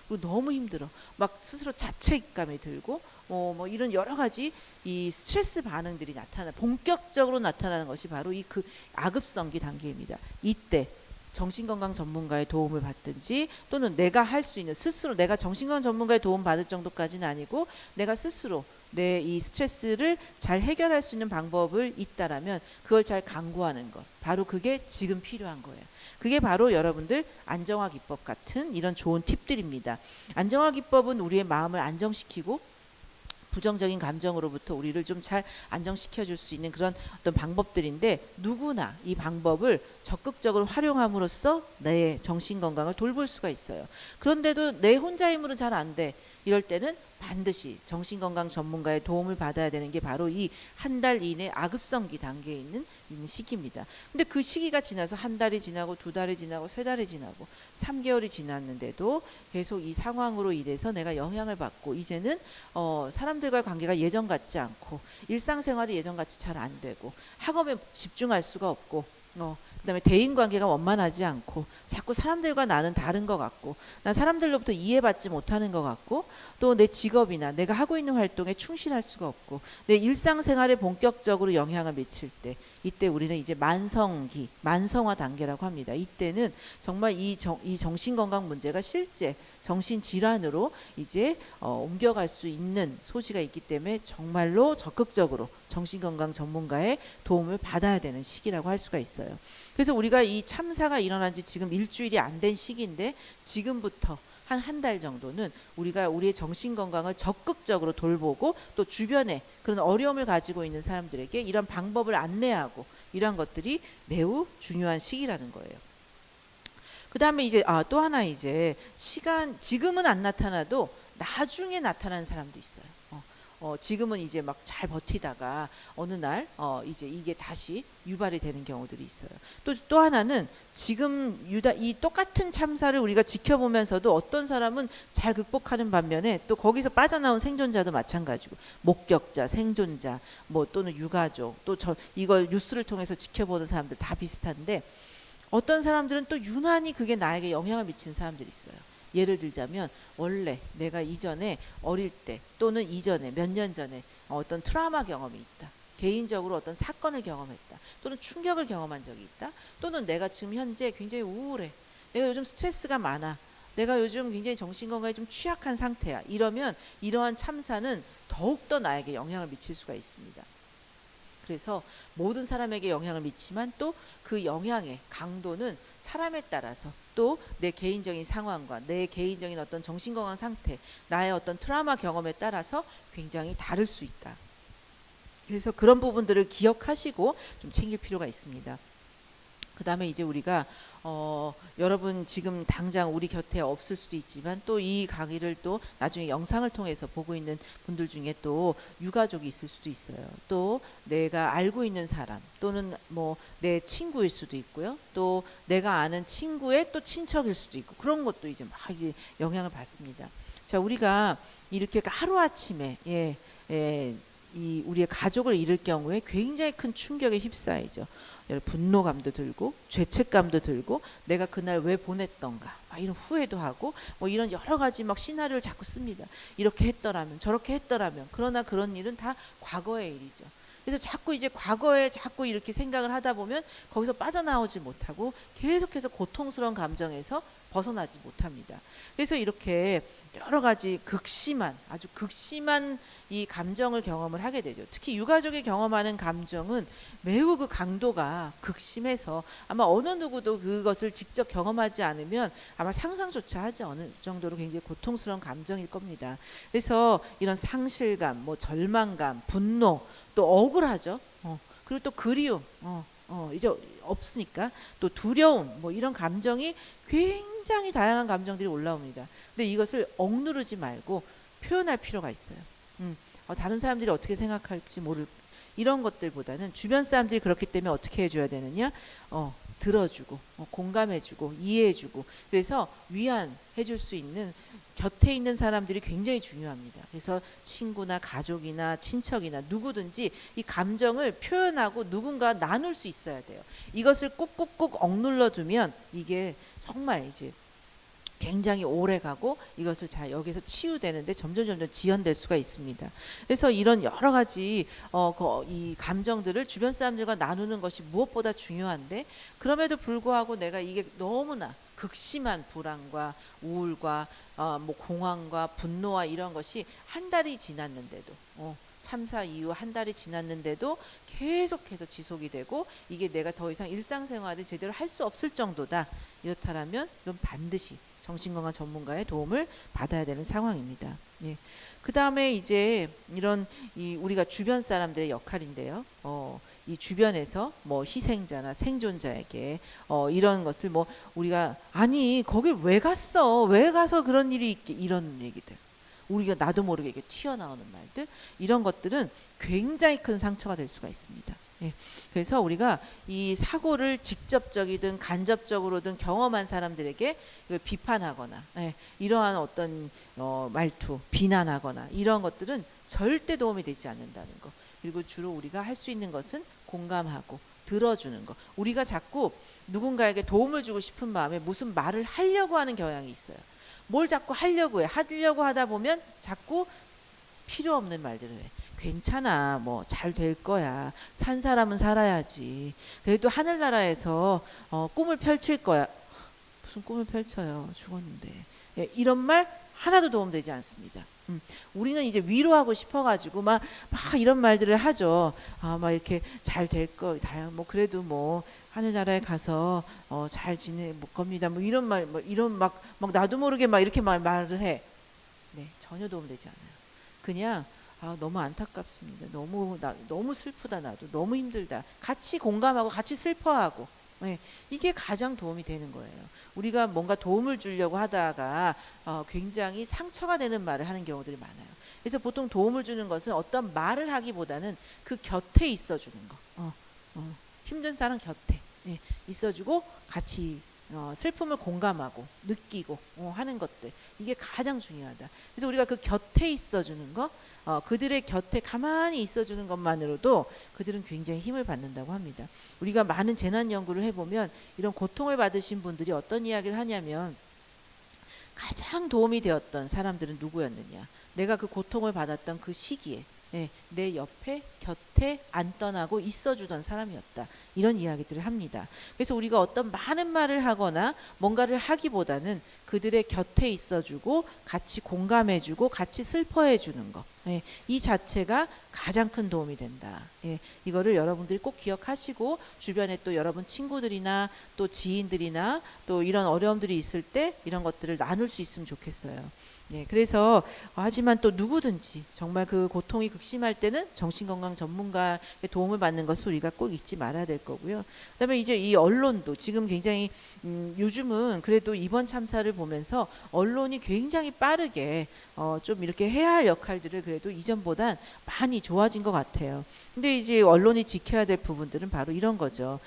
그리고 너무 힘들어. 막 스스로 자책감이 들고 뭐 이런 여러 가지 이 스트레스 반응들이 본격적으로 나타나는 것이 바로 이 그 아급성기 단계입니다. 이때 정신건강 전문가의 도움을 받든지 또는 내가 할 수 있는 스스로 내가 정신건강 전문가의 도움 받을 정도까지는 아니고 내가 스스로 내 이 스트레스를 잘 해결할 수 있는 방법을 있다라면 그걸 잘 강구하는 것 바로 그게 지금 필요한 거예요. 그게 바로 여러분들 안정화 기법 같은 이런 좋은 팁들입니다. 안정화 기법은 우리의 마음을 안정시키고 부정적인 감정으로부터 우리를 좀 잘 안정시켜 줄 수 있는 그런 어떤 방법들인데 누구나 이 방법을 적극적으로 활용함으로써 내 정신 건강을 돌볼 수가 있어요. 그런데도 내 혼자 힘으로 잘 안 돼. 이럴 때는 반드시 정신건강 전문가의 도움을 받아야 되는 게 바로 이 한 달 이내 아급성기 단계에 있는 시기입니다. 근데 그 시기가 지나서 한 달이 지나고 두 달이 지나고 세 달이 지나고 3개월이 지났는데도 계속 이 상황으로 인해서 내가 영향을 받고 이제는 사람들과의 관계가 예전 같지 않고 일상생활이 예전 같이 잘 안 되고 학업에 집중할 수가 없고 그다음에 대인관계가 원만하지 않고 자꾸 사람들과 나는 다른 것 같고 난 사람들로부터 이해받지 못하는 것 같고 또 내 직업이나 내가 하고 있는 활동에 충실할 수가 없고 내 일상생활에 본격적으로 영향을 미칠 때 이때 우리는 이제 만성기, 만성화 단계라고 합니다. 이때는 정말 이 정신건강 문제가 실제 정신질환으로 이제 옮겨갈 수 있는 소지가 있기 때문에 정말로 적극적으로 정신건강 전문가의 도움을 받아야 되는 시기라고 할 수가 있어요. 그래서 우리가 이 참사가 일어난 지 지금 일주일이 안 된 시기인데 지금부터 한 달 정도는 우리가 우리의 정신건강을 적극적으로 돌보고 또 주변에 그런 어려움을 가지고 있는 사람들에게 이런 방법을 안내하고 이런 것들이 매우 중요한 시기라는 거예요. 그 다음에 이제 또 하나 이제 지금은 안 나타나도 나중에 나타나는 사람도 있어요. 지금은 이제 막 잘 버티다가 어느 날 이제 이게 다시 유발이 되는 경우들이 있어요. 또 하나는 지금 이 똑같은 참사를 우리가 지켜보면서도 어떤 사람은 잘 극복하는 반면에 또 거기서 빠져나온 생존자도 마찬가지고 목격자, 생존자, 뭐 또는 유가족, 또 이걸 뉴스를 통해서 지켜보는 사람들 다 비슷한데 어떤 사람들은 또 유난히 그게 나에게 영향을 미치는 사람들이 있어요. 예를 들자면 원래 내가 이전에 어릴 때 또는 이전에 몇 년 전에 어떤 트라우마 경험이 있다. 개인적으로 어떤 사건을 경험했다. 또는 충격을 경험한 적이 있다. 또는 내가 지금 현재 굉장히 우울해. 내가 요즘 스트레스가 많아. 내가 요즘 굉장히 정신건강에 좀 취약한 상태야. 이러면 이러한 참사는 더욱더 나에게 영향을 미칠 수가 있습니다. 그래서 모든 사람에게 영향을 미치지만 또 그 영향의 강도는 사람에 따라서 또 내 개인적인 상황과 내 개인적인 어떤 정신건강 상태, 나의 어떤 트라우마 경험에 따라서 굉장히 다를 수 있다. 그래서 그런 부분들을 기억하시고 좀 챙길 필요가 있습니다. 그 다음에 이제 우리가 여러분 지금 당장 우리 곁에 없을 수도 있지만 또 이 강의를 또 나중에 영상을 통해서 보고 있는 분들 중에 또 유가족이 있을 수도 있어요. 또 내가 알고 있는 사람 또는 뭐 내 친구일 수도 있고요. 또 내가 아는 친구의 또 친척일 수도 있고 그런 것도 이제 막 이제 영향을 받습니다. 자, 우리가 이렇게 하루아침에 이 우리의 가족을 잃을 경우에 굉장히 큰 충격에 휩싸이죠. 분노감도 들고 죄책감도 들고 내가 그날 왜 보냈던가 막 이런 후회도 하고 뭐 이런 여러 가지 막 시나리오를 자꾸 씁니다. 이렇게 했더라면 저렇게 했더라면 그러나 그런 일은 다 과거의 일이죠. 그래서 자꾸 이제 과거에 자꾸 이렇게 생각을 하다 보면 거기서 빠져나오지 못하고 계속해서 고통스러운 감정에서 벗어나지 못합니다. 그래서 이렇게 여러 가지 아주 극심한 이 감정을 경험을 하게 되죠. 특히 유가족이 경험하는 감정은 매우 그 강도가 극심해서 아마 어느 누구도 그것을 직접 경험하지 않으면 아마 상상조차 하지 않을 정도로 굉장히 고통스러운 감정일 겁니다. 그래서 이런 상실감, 뭐 절망감, 분노, 또 억울하죠. 그리고 또 그리움, 이제 없으니까 또 두려움, 뭐 이런 감정이 굉장히 다양한 감정들이 올라옵니다. 근데 이것을 억누르지 말고 표현할 필요가 있어요. 다른 사람들이 어떻게 생각할지 이런 것들보다는 주변 사람들이 그렇기 때문에 어떻게 해줘야 되느냐? 들어주고 공감해주고 이해해주고 그래서 위안해줄 수 있는 곁에 있는 사람들이 굉장히 중요합니다. 그래서 친구나 가족이나 친척이나 누구든지 이 감정을 표현하고 누군가 나눌 수 있어야 돼요. 이것을 꾹꾹꾹 억눌러 두면 이게 정말 이제 굉장히 오래 가고 이것을 여기서 치유되는데 점점 지연될 수가 있습니다. 그래서 이런 여러 가지 이 감정들을 주변 사람들과 나누는 것이 무엇보다 중요한데 그럼에도 불구하고 내가 이게 너무나 극심한 불안과 우울과 뭐 공황과 분노와 이런 것이 한 달이 지났는데도 참사 이후 한 달이 지났는데도 계속해서 지속이 되고 이게 내가 더 이상 일상생활을 제대로 할 수 없을 정도다. 이렇다면 이건 반드시 정신건강 전문가의 도움을 받아야 되는 상황입니다. 예. 그 다음에 이제 이런 우리가 주변 사람들의 역할인데요. 이 주변에서 뭐 희생자나 생존자에게 이런 것을 우리가 아니 거길 왜 갔어? 왜 가서 그런 일이 있게 이런 얘기들. 우리가 나도 모르게 이게 튀어나오는 말들, 이런 것들은 굉장히 큰 상처가 될 수가 있습니다. 예. 그래서 우리가 이 사고를 직접적이든 간접적으로든 경험한 사람들에게 이걸 비판하거나, 예, 이러한 어떤 말투, 비난하거나 이런 것들은 절대 도움이 되지 않는다는 거. 그리고 주로 우리가 할 수 있는 것은 공감하고 들어주는 거. 우리가 자꾸 누군가에게 도움을 주고 싶은 마음에 무슨 말을 하려고 하는 경향이 있어요. 뭘 자꾸 하려고 해. 하려고 하다 보면 자꾸 필요 없는 말들을 해. 괜찮아, 뭐 잘 될 거야, 산 사람은 살아야지, 그래도 하늘나라에서 꿈을 펼칠 거야. 무슨 꿈을 펼쳐요, 죽었는데. 예, 이런 말 하나도 도움되지 않습니다. 우리는 이제 위로하고 싶어가지고 막 이런 말들을 하죠. 막 이렇게 잘 될 거, 뭐 그래도 뭐 하늘나라에 가서 잘 지낼 겁니다. 뭐 이런 말, 뭐 이런 막 나도 모르게 막 이렇게 말을 해. 네, 전혀 도움되지 않아요. 그냥 너무 안타깝습니다. 너무 슬프다. 나도 너무 힘들다. 같이 공감하고 같이 슬퍼하고, 네, 이게 가장 도움이 되는 거예요. 우리가 뭔가 도움을 주려고 하다가 굉장히 상처가 되는 말을 하는 경우들이 많아요. 그래서 보통 도움을 주는 것은 어떤 말을 하기보다는 그 곁에 있어주는 거. 힘든 사람 곁에, 예, 있어주고 같이 슬픔을 공감하고 느끼고 하는 것들, 이게 가장 중요하다. 그래서 우리가 그 곁에 있어주는 거, 그들의 곁에 가만히 있어주는 것만으로도 그들은 굉장히 힘을 받는다고 합니다. 우리가 많은 재난 연구를 해보면 이런 고통을 받으신 분들이 어떤 이야기를 하냐면, 가장 도움이 되었던 사람들은 누구였느냐, 내가 그 고통을 받았던 그 시기에, 예, 내 옆에 곁에 안 떠나고 있어주던 사람이었다, 이런 이야기들을 합니다. 그래서 우리가 어떤 많은 말을 하거나 뭔가를 하기보다는 그들의 곁에 있어주고 같이 공감해주고 같이 슬퍼해주는 것, 예, 이 자체가 가장 큰 도움이 된다. 예, 이거를 여러분들이 꼭 기억하시고 주변에 또 여러분 친구들이나 또 지인들이나 또 이런 어려움들이 있을 때 이런 것들을 나눌 수 있으면 좋겠어요. 네, 그래서 하지만 또 누구든지 정말 그 고통이 극심할 때는 정신건강 전문가의 도움을 받는 것을 우리가 꼭 잊지 말아야 될 거고요. 그다음에 이제 이 언론도 지금 굉장히 요즘은 그래도 이번 참사를 보면서 언론이 굉장히 빠르게 좀 이렇게 해야 할 역할들을 그래도 이전보단 많이 좋아진 것 같아요. 근데 이제 언론이 지켜야 될 부분들은 바로 이런 거죠.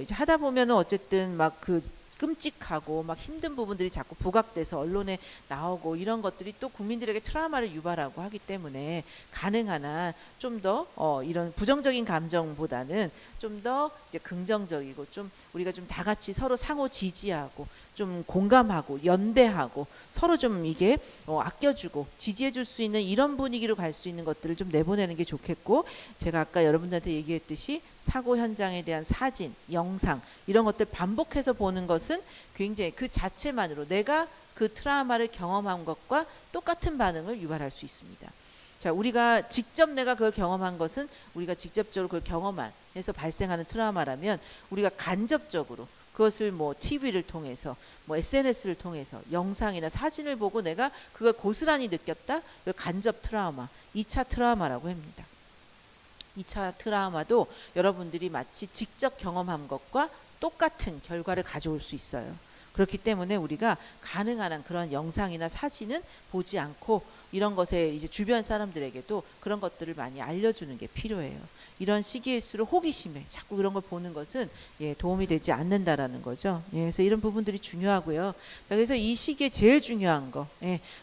이제 하다 보면은 어쨌든 막 그 끔찍하고 막 힘든 부분들이 자꾸 부각돼서 언론에 나오고 이런 것들이 또 국민들에게 트라우마를 유발하고 하기 때문에 가능한 한 좀 더 이런 부정적인 감정보다는 좀 더 이제 긍정적이고 좀 우리가 좀 다 같이 서로 상호 지지하고 좀 공감하고 연대하고 서로 좀 이게 아껴주고 지지해줄 수 있는 이런 분위기로 갈 수 있는 것들을 좀 내보내는 게 좋겠고, 제가 아까 여러분들한테 얘기했듯이 사고 현장에 대한 사진, 영상 이런 것들 반복해서 보는 것은 굉장히 그 자체만으로 내가 그 트라우마를 경험한 것과 똑같은 반응을 유발할 수 있습니다. 자, 우리가 직접 내가 그걸 경험한 것은 우리가 직접적으로 그걸 경험해서 발생하는 트라우마라면, 우리가 간접적으로 그것을 뭐 TV를 통해서 뭐 SNS를 통해서 영상이나 사진을 보고 내가 그걸 고스란히 느꼈다, 그걸 간접 트라우마, 2차 트라우마라고 합니다. 2차 트라우마도 여러분들이 마치 직접 경험한 것과 똑같은 결과를 가져올 수 있어요. 그렇기 때문에 우리가 가능한 한 그런 영상이나 사진은 보지 않고 이런 것에 이제 주변 사람들에게도 그런 것들을 많이 알려주는 게 필요해요. 이런 시기일수록 호기심에 자꾸 그런 걸 보는 것은 도움이 되지 않는다라는 거죠. 그래서 이런 부분들이 중요하고요. 자, 그래서 이 시기에 제일 중요한 거,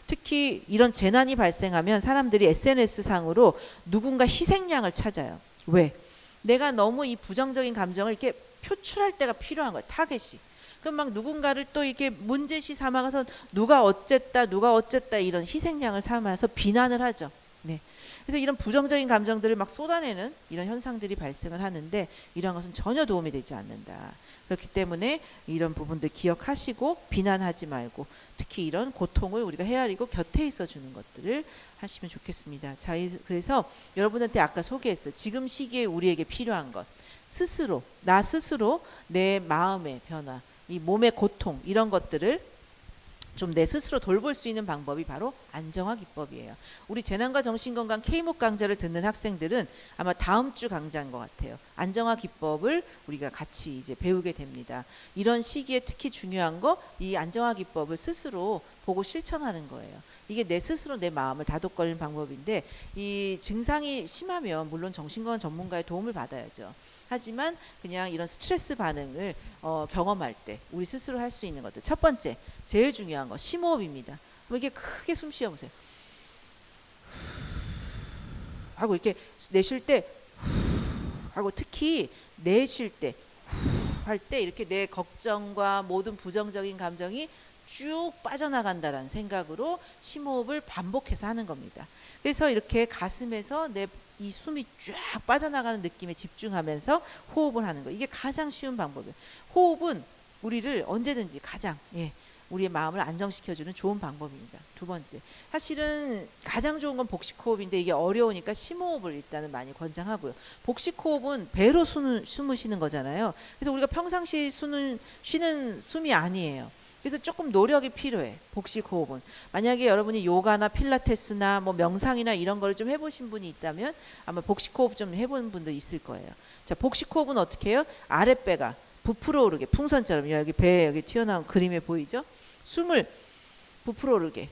특히 이런 재난이 발생하면 사람들이 SNS 상으로 누군가 희생양을 찾아요. 왜? 내가 너무 이 부정적인 감정을 이렇게 표출할 때가 필요한 거예요. 타겟이. 그럼 막 누군가를 또 이렇게 문제시 삼아서 누가 어쨌다 이런 희생양을 삼아서 비난을 하죠. 네. 그래서 이런 부정적인 감정들을 막 쏟아내는 이런 현상들이 발생을 하는데, 이런 것은 전혀 도움이 되지 않는다. 그렇기 때문에 이런 부분들 기억하시고 비난하지 말고 특히 이런 고통을 우리가 헤아리고 곁에 있어주는 것들을 하시면 좋겠습니다. 자, 그래서 여러분한테 아까 소개했어요. 지금 시기에 우리에게 필요한 것, 스스로 나 스스로 내 마음의 변화, 이 몸의 고통 이런 것들을 좀 내 스스로 돌볼 수 있는 방법이 바로 안정화 기법이에요. 우리 재난과 정신건강 K목 강좌를 듣는 학생들은 아마 다음 주 강좌인 것 같아요. 안정화 기법을 우리가 같이 이제 배우게 됩니다. 이런 시기에 특히 중요한 거, 이 안정화 기법을 스스로 보고 실천하는 거예요. 이게 내 스스로 내 마음을 다독거리는 방법인데, 이 증상이 심하면 물론 정신건강 전문가의 도움을 받아야죠. 하지만 그냥 이런 스트레스 반응을 경험할 때 우리 스스로 할 수 있는 것들, 첫 번째 제일 중요한 거 심호흡입니다. 이렇게 크게 숨 쉬어보세요. 하고 이렇게 내쉴 때 하고, 특히 내쉴 때 할 때 이렇게 내 걱정과 모든 부정적인 감정이 쭉 빠져나간다라는 생각으로 심호흡을 반복해서 하는 겁니다. 그래서 이렇게 가슴에서 내 이 숨이 쫙 빠져나가는 느낌에 집중하면서 호흡을 하는 거, 이게 가장 쉬운 방법이에요. 호흡은 우리를 언제든지 가장 우리의 마음을 안정시켜주는 좋은 방법입니다. 두 번째, 사실은 가장 좋은 건 복식호흡인데 이게 어려우니까 심호흡을 일단은 많이 권장하고요. 복식호흡은 배로 숨을 쉬는 거잖아요. 그래서 우리가 평상시 쉬는 숨이 아니에요. 그래서 조금 노력이 필요해. 복식호흡은 만약에 여러분이 요가나 필라테스나 뭐 명상이나 이런 걸 좀 해보신 분이 있다면 아마 복식호흡 좀 해본 분도 있을 거예요. 자, 복식호흡은 어떻게 해요? 아랫배가 부풀어 오르게, 풍선처럼 여기 배 여기 튀어나온 그림에 보이죠? 숨을 부풀어 오르게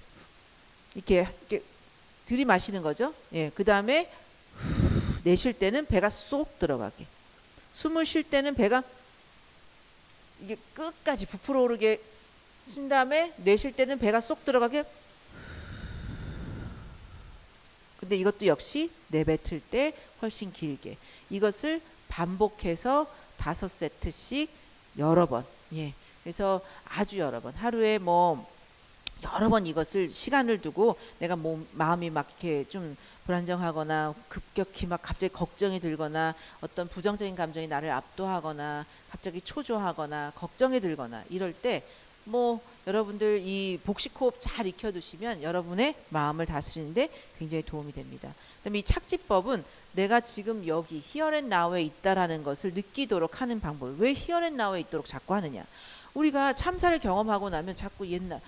이렇게 들이마시는 거죠. 그 다음에 내쉴 때는 배가 쏙 들어가게, 숨을 쉴 때는 배가 이게 끝까지 부풀어 오르게 쉰 다음에 내쉴 때는 배가 쏙 들어가게. 근데 이것도 역시 내뱉을 때 훨씬 길게, 이것을 반복해서 5세트씩 여러 번, 그래서 아주 여러 번, 하루에 뭐 여러 번 이것을 시간을 두고, 내가 마음이 막 이렇게 좀 불안정하거나 급격히 막 갑자기 걱정이 들거나 어떤 부정적인 감정이 나를 압도하거나 갑자기 초조하거나 걱정이 들거나 이럴 때 뭐 여러분들 이 복식호흡 잘 익혀두시면 여러분의 마음을 다스리는데 굉장히 도움이 됩니다. 그다음에 이 착지법은 내가 지금 여기 here and now에 있다라는 것을 느끼도록 하는 방법. 왜 here and now에 있도록 자꾸 하느냐? 우리가 참사를 경험하고 나면 자꾸 옛날,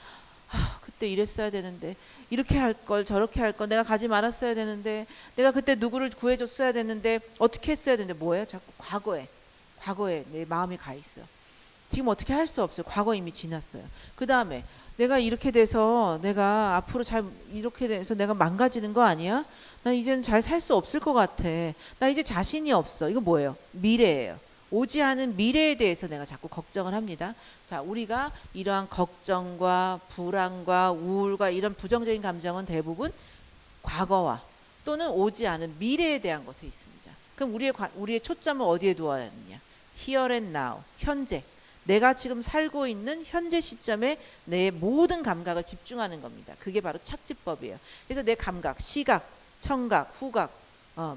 그때 이랬어야 되는데, 이렇게 할 걸, 저렇게 할 걸, 내가 가지 말았어야 되는데, 내가 그때 누구를 구해줬어야 되는데, 어떻게 했어야 되는데, 뭐예요? 자꾸 과거에 내 마음이 가 있어. 지금 어떻게 할 수 없어요. 과거 이미 지났어요. 그 다음에 내가 이렇게 돼서 내가 앞으로 이렇게 돼서 내가 망가지는 거 아니야? 나 이제는 잘 살 수 없을 것 같아. 나 이제 자신이 없어. 이거 뭐예요? 미래예요. 오지 않은 미래에 대해서 내가 자꾸 걱정을 합니다. 자, 우리가 이러한 걱정과 불안과 우울과 이런 부정적인 감정은 대부분 과거와 또는 오지 않은 미래에 대한 것에 있습니다. 그럼 우리의 초점을 어디에 두어야 하느냐? Here and now, 현재. 내가 지금 살고 있는 현재 시점에 내 모든 감각을 집중하는 겁니다. 그게 바로 착지법이에요. 그래서 내 감각, 시각, 청각, 후각,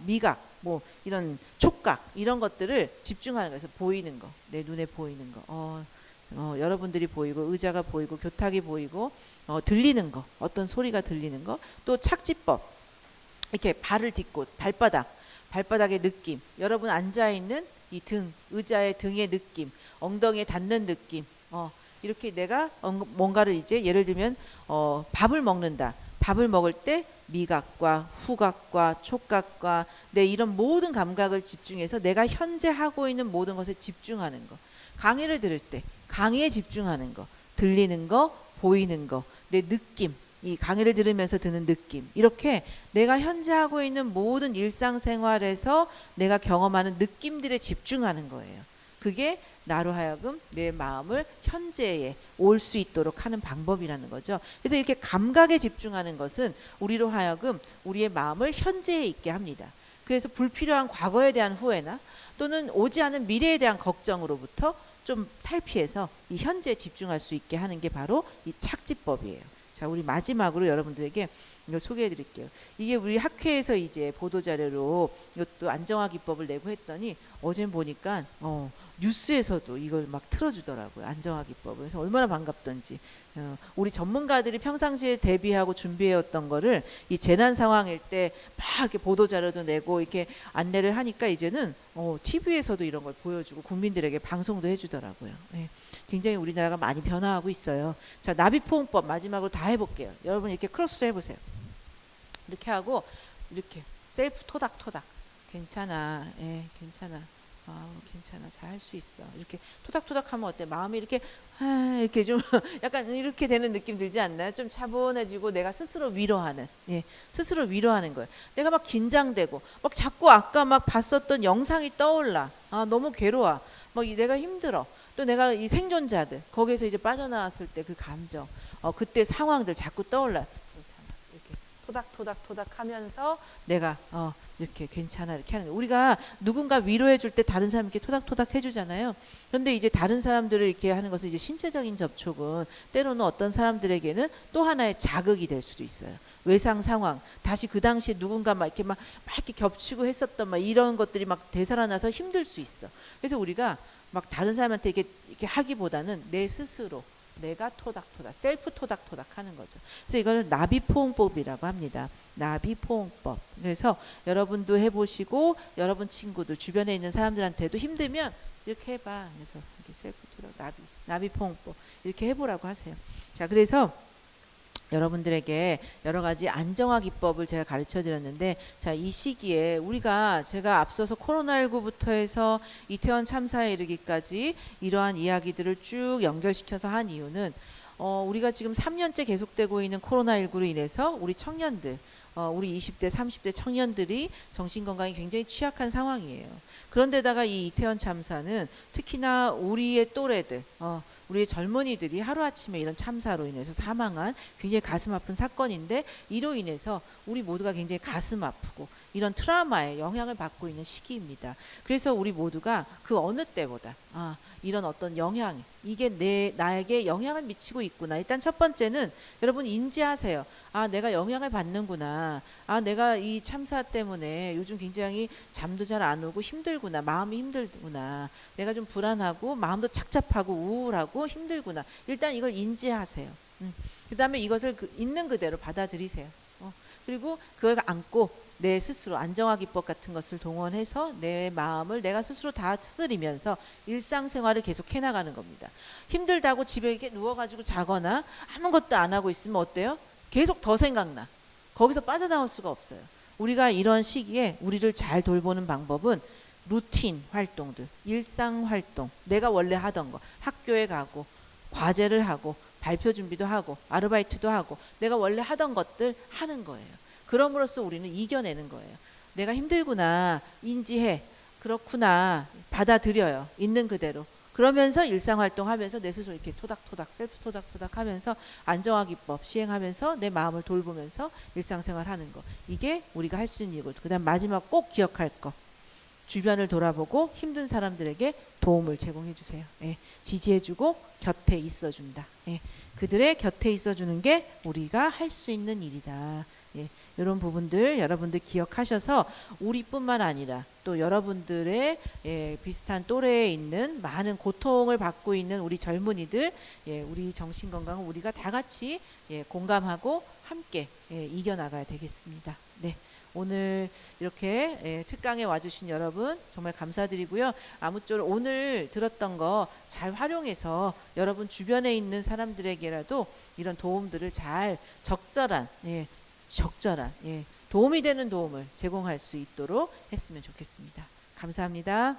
미각, 뭐 이런 촉각, 이런 것들을 집중하는 거예요. 그래서 보이는 거, 내 눈에 보이는 거, 여러분들이 보이고, 의자가 보이고, 교탁이 보이고, 들리는 거, 어떤 소리가 들리는 거. 또 착지법, 이렇게 발을 딛고 발바닥의 느낌, 여러분 앉아있는 이 등, 의자의 등의 느낌, 엉덩이에 닿는 느낌, 이렇게 내가 뭔가를 이제 예를 들면 밥을 먹는다. 밥을 먹을 때 미각과 후각과 촉각과 내 이런 모든 감각을 집중해서 내가 현재 하고 있는 모든 것에 집중하는 거. 강의를 들을 때 강의에 집중하는 거, 들리는 거, 보이는 거, 내 느낌, 이 강의를 들으면서 드는 느낌, 이렇게 내가 현재 하고 있는 모든 일상생활에서 내가 경험하는 느낌들에 집중하는 거예요. 그게 나로 하여금 내 마음을 현재에 올 수 있도록 하는 방법이라는 거죠. 그래서 이렇게 감각에 집중하는 것은 우리로 하여금 우리의 마음을 현재에 있게 합니다. 그래서 불필요한 과거에 대한 후회나 또는 오지 않은 미래에 대한 걱정으로부터 좀 탈피해서 이 현재에 집중할 수 있게 하는 게 바로 이 착지법이에요. 자, 우리 마지막으로 여러분들에게 이거 소개해 드릴게요. 이게 우리 학회에서 이제 보도자료로 이것도 안정화 기법을 내고 했더니 어제 보니까 뉴스에서도 이걸 막 틀어주더라고요. 안정화 기법을. 그래서 얼마나 반갑던지. 우리 전문가들이 평상시에 대비하고 준비해왔던 거를 이 재난 상황일 때 막 이렇게 보도자료도 내고 이렇게 안내를 하니까 이제는 TV에서도 이런 걸 보여주고 국민들에게 방송도 해주더라고요. 예. 굉장히 우리나라가 많이 변화하고 있어요. 자, 나비포옹법 마지막으로 다 해볼게요. 여러분 이렇게 크로스 해보세요. 이렇게 하고 이렇게 셀프 토닥토닥. 괜찮아. 예, 괜찮아. 괜찮아. 잘 할 수 있어. 이렇게 토닥토닥 하면 어때? 마음이 이렇게 이렇게 좀 약간 이렇게 되는 느낌 들지 않나요? 좀 차분해지고 내가 스스로 위로하는, 예, 스스로 위로하는 거예요. 내가 막 긴장되고 막 자꾸 아까 막 봤었던 영상이 떠올라. 너무 괴로워. 막 내가 힘들어. 또 내가 이 생존자들 거기에서 이제 빠져나왔을 때 그 감정, 그때 상황들 자꾸 떠올라. 괜찮아. 이렇게 토닥토닥 하면서 내가 이렇게 괜찮아 이렇게 하는 거예요. 우리가 누군가 위로해 줄 때 다른 사람 이렇게 토닥토닥 해주잖아요. 그런데 이제 다른 사람들을 이렇게 하는 것은 이제 신체적인 접촉은 때로는 어떤 사람들에게는 또 하나의 자극이 될 수도 있어요. 외상 상황, 다시 그 당시에 누군가 막 이렇게 겹치고 했었던 막 이런 것들이 막 되살아나서 힘들 수 있어. 그래서 우리가 막 다른 사람한테 이렇게 하기보다는 내 스스로 내가 토닥토닥, 셀프 토닥토닥 하는 거죠. 그래서 이걸 나비포옹법이라고 합니다. 나비포옹법. 그래서 여러분도 해보시고 여러분 친구들 주변에 있는 사람들한테도 힘들면 이렇게 해봐. 그래서 이렇게 셀프 토닥, 나비포옹법 이렇게 해보라고 하세요. 자, 그래서 여러분들에게 여러 가지 안정화 기법을 제가 가르쳐 드렸는데, 자, 이 시기에 제가 앞서서 코로나19부터 해서 이태원 참사에 이르기까지 이러한 이야기들을 쭉 연결시켜서 한 이유는 우리가 지금 3년째 계속되고 있는 코로나19로 인해서 우리 청년들, 우리 20대, 30대 청년들이 정신건강이 굉장히 취약한 상황이에요. 그런데다가 이 이태원 참사는 특히나 우리의 또래들, 우리의 젊은이들이 하루아침에 이런 참사로 인해서 사망한 굉장히 가슴 아픈 사건인데, 이로 인해서 우리 모두가 굉장히 가슴 아프고 이런 트라우마에 영향을 받고 있는 시기입니다. 그래서 우리 모두가 그 어느 때보다 이런 어떤 영향, 이게 나에게 영향을 미치고 있구나. 일단 첫 번째는 여러분 인지하세요. 내가 영향을 받는구나. 내가 이 참사 때문에 요즘 굉장히 잠도 잘 안 오고 힘들구나. 마음이 힘들구나. 내가 좀 불안하고 마음도 착잡하고 우울하고 힘들구나. 일단 이걸 인지하세요. 그 다음에 이것을 있는 그대로 받아들이세요. 그리고 그걸 안고 내 스스로 안정화 기법 같은 것을 동원해서 내 마음을 내가 스스로 다스리면서 일상생활을 계속 해나가는 겁니다. 힘들다고 집에 이렇게 누워가지고 자거나 아무것도 안 하고 있으면 어때요? 계속 더 생각나. 거기서 빠져나올 수가 없어요. 우리가 이런 시기에 우리를 잘 돌보는 방법은 루틴 활동들, 일상 활동, 내가 원래 하던 거, 학교에 가고 과제를 하고 발표 준비도 하고 아르바이트도 하고 내가 원래 하던 것들 하는 거예요. 그럼으로써 우리는 이겨내는 거예요. 내가 힘들구나 인지해. 그렇구나 받아들여요. 있는 그대로. 그러면서 일상활동하면서 내 스스로 이렇게 토닥토닥 셀프 토닥토닥 하면서 안정화 기법 시행하면서 내 마음을 돌보면서 일상생활 하는 거. 이게 우리가 할 수 있는 이유고, 그 다음 마지막 꼭 기억할 거. 주변을 돌아보고 힘든 사람들에게 도움을 제공해 주세요. 예, 지지해주고 곁에 있어준다. 예, 그들의 곁에 있어주는 게 우리가 할 수 있는 일이다. 예, 이런 부분들 여러분들 기억하셔서 우리뿐만 아니라 또 여러분들의 비슷한 또래에 있는 많은 고통을 받고 있는 우리 젊은이들, 우리 정신건강은 우리가 다 같이 공감하고 함께 이겨나가야 되겠습니다. 네. 오늘 이렇게 특강에 와주신 여러분 정말 감사드리고요. 아무쪼록 오늘 들었던 거 잘 활용해서 여러분 주변에 있는 사람들에게라도 이런 도움들을 잘 적절한 도움이 되는 도움을 제공할 수 있도록 했으면 좋겠습니다. 감사합니다.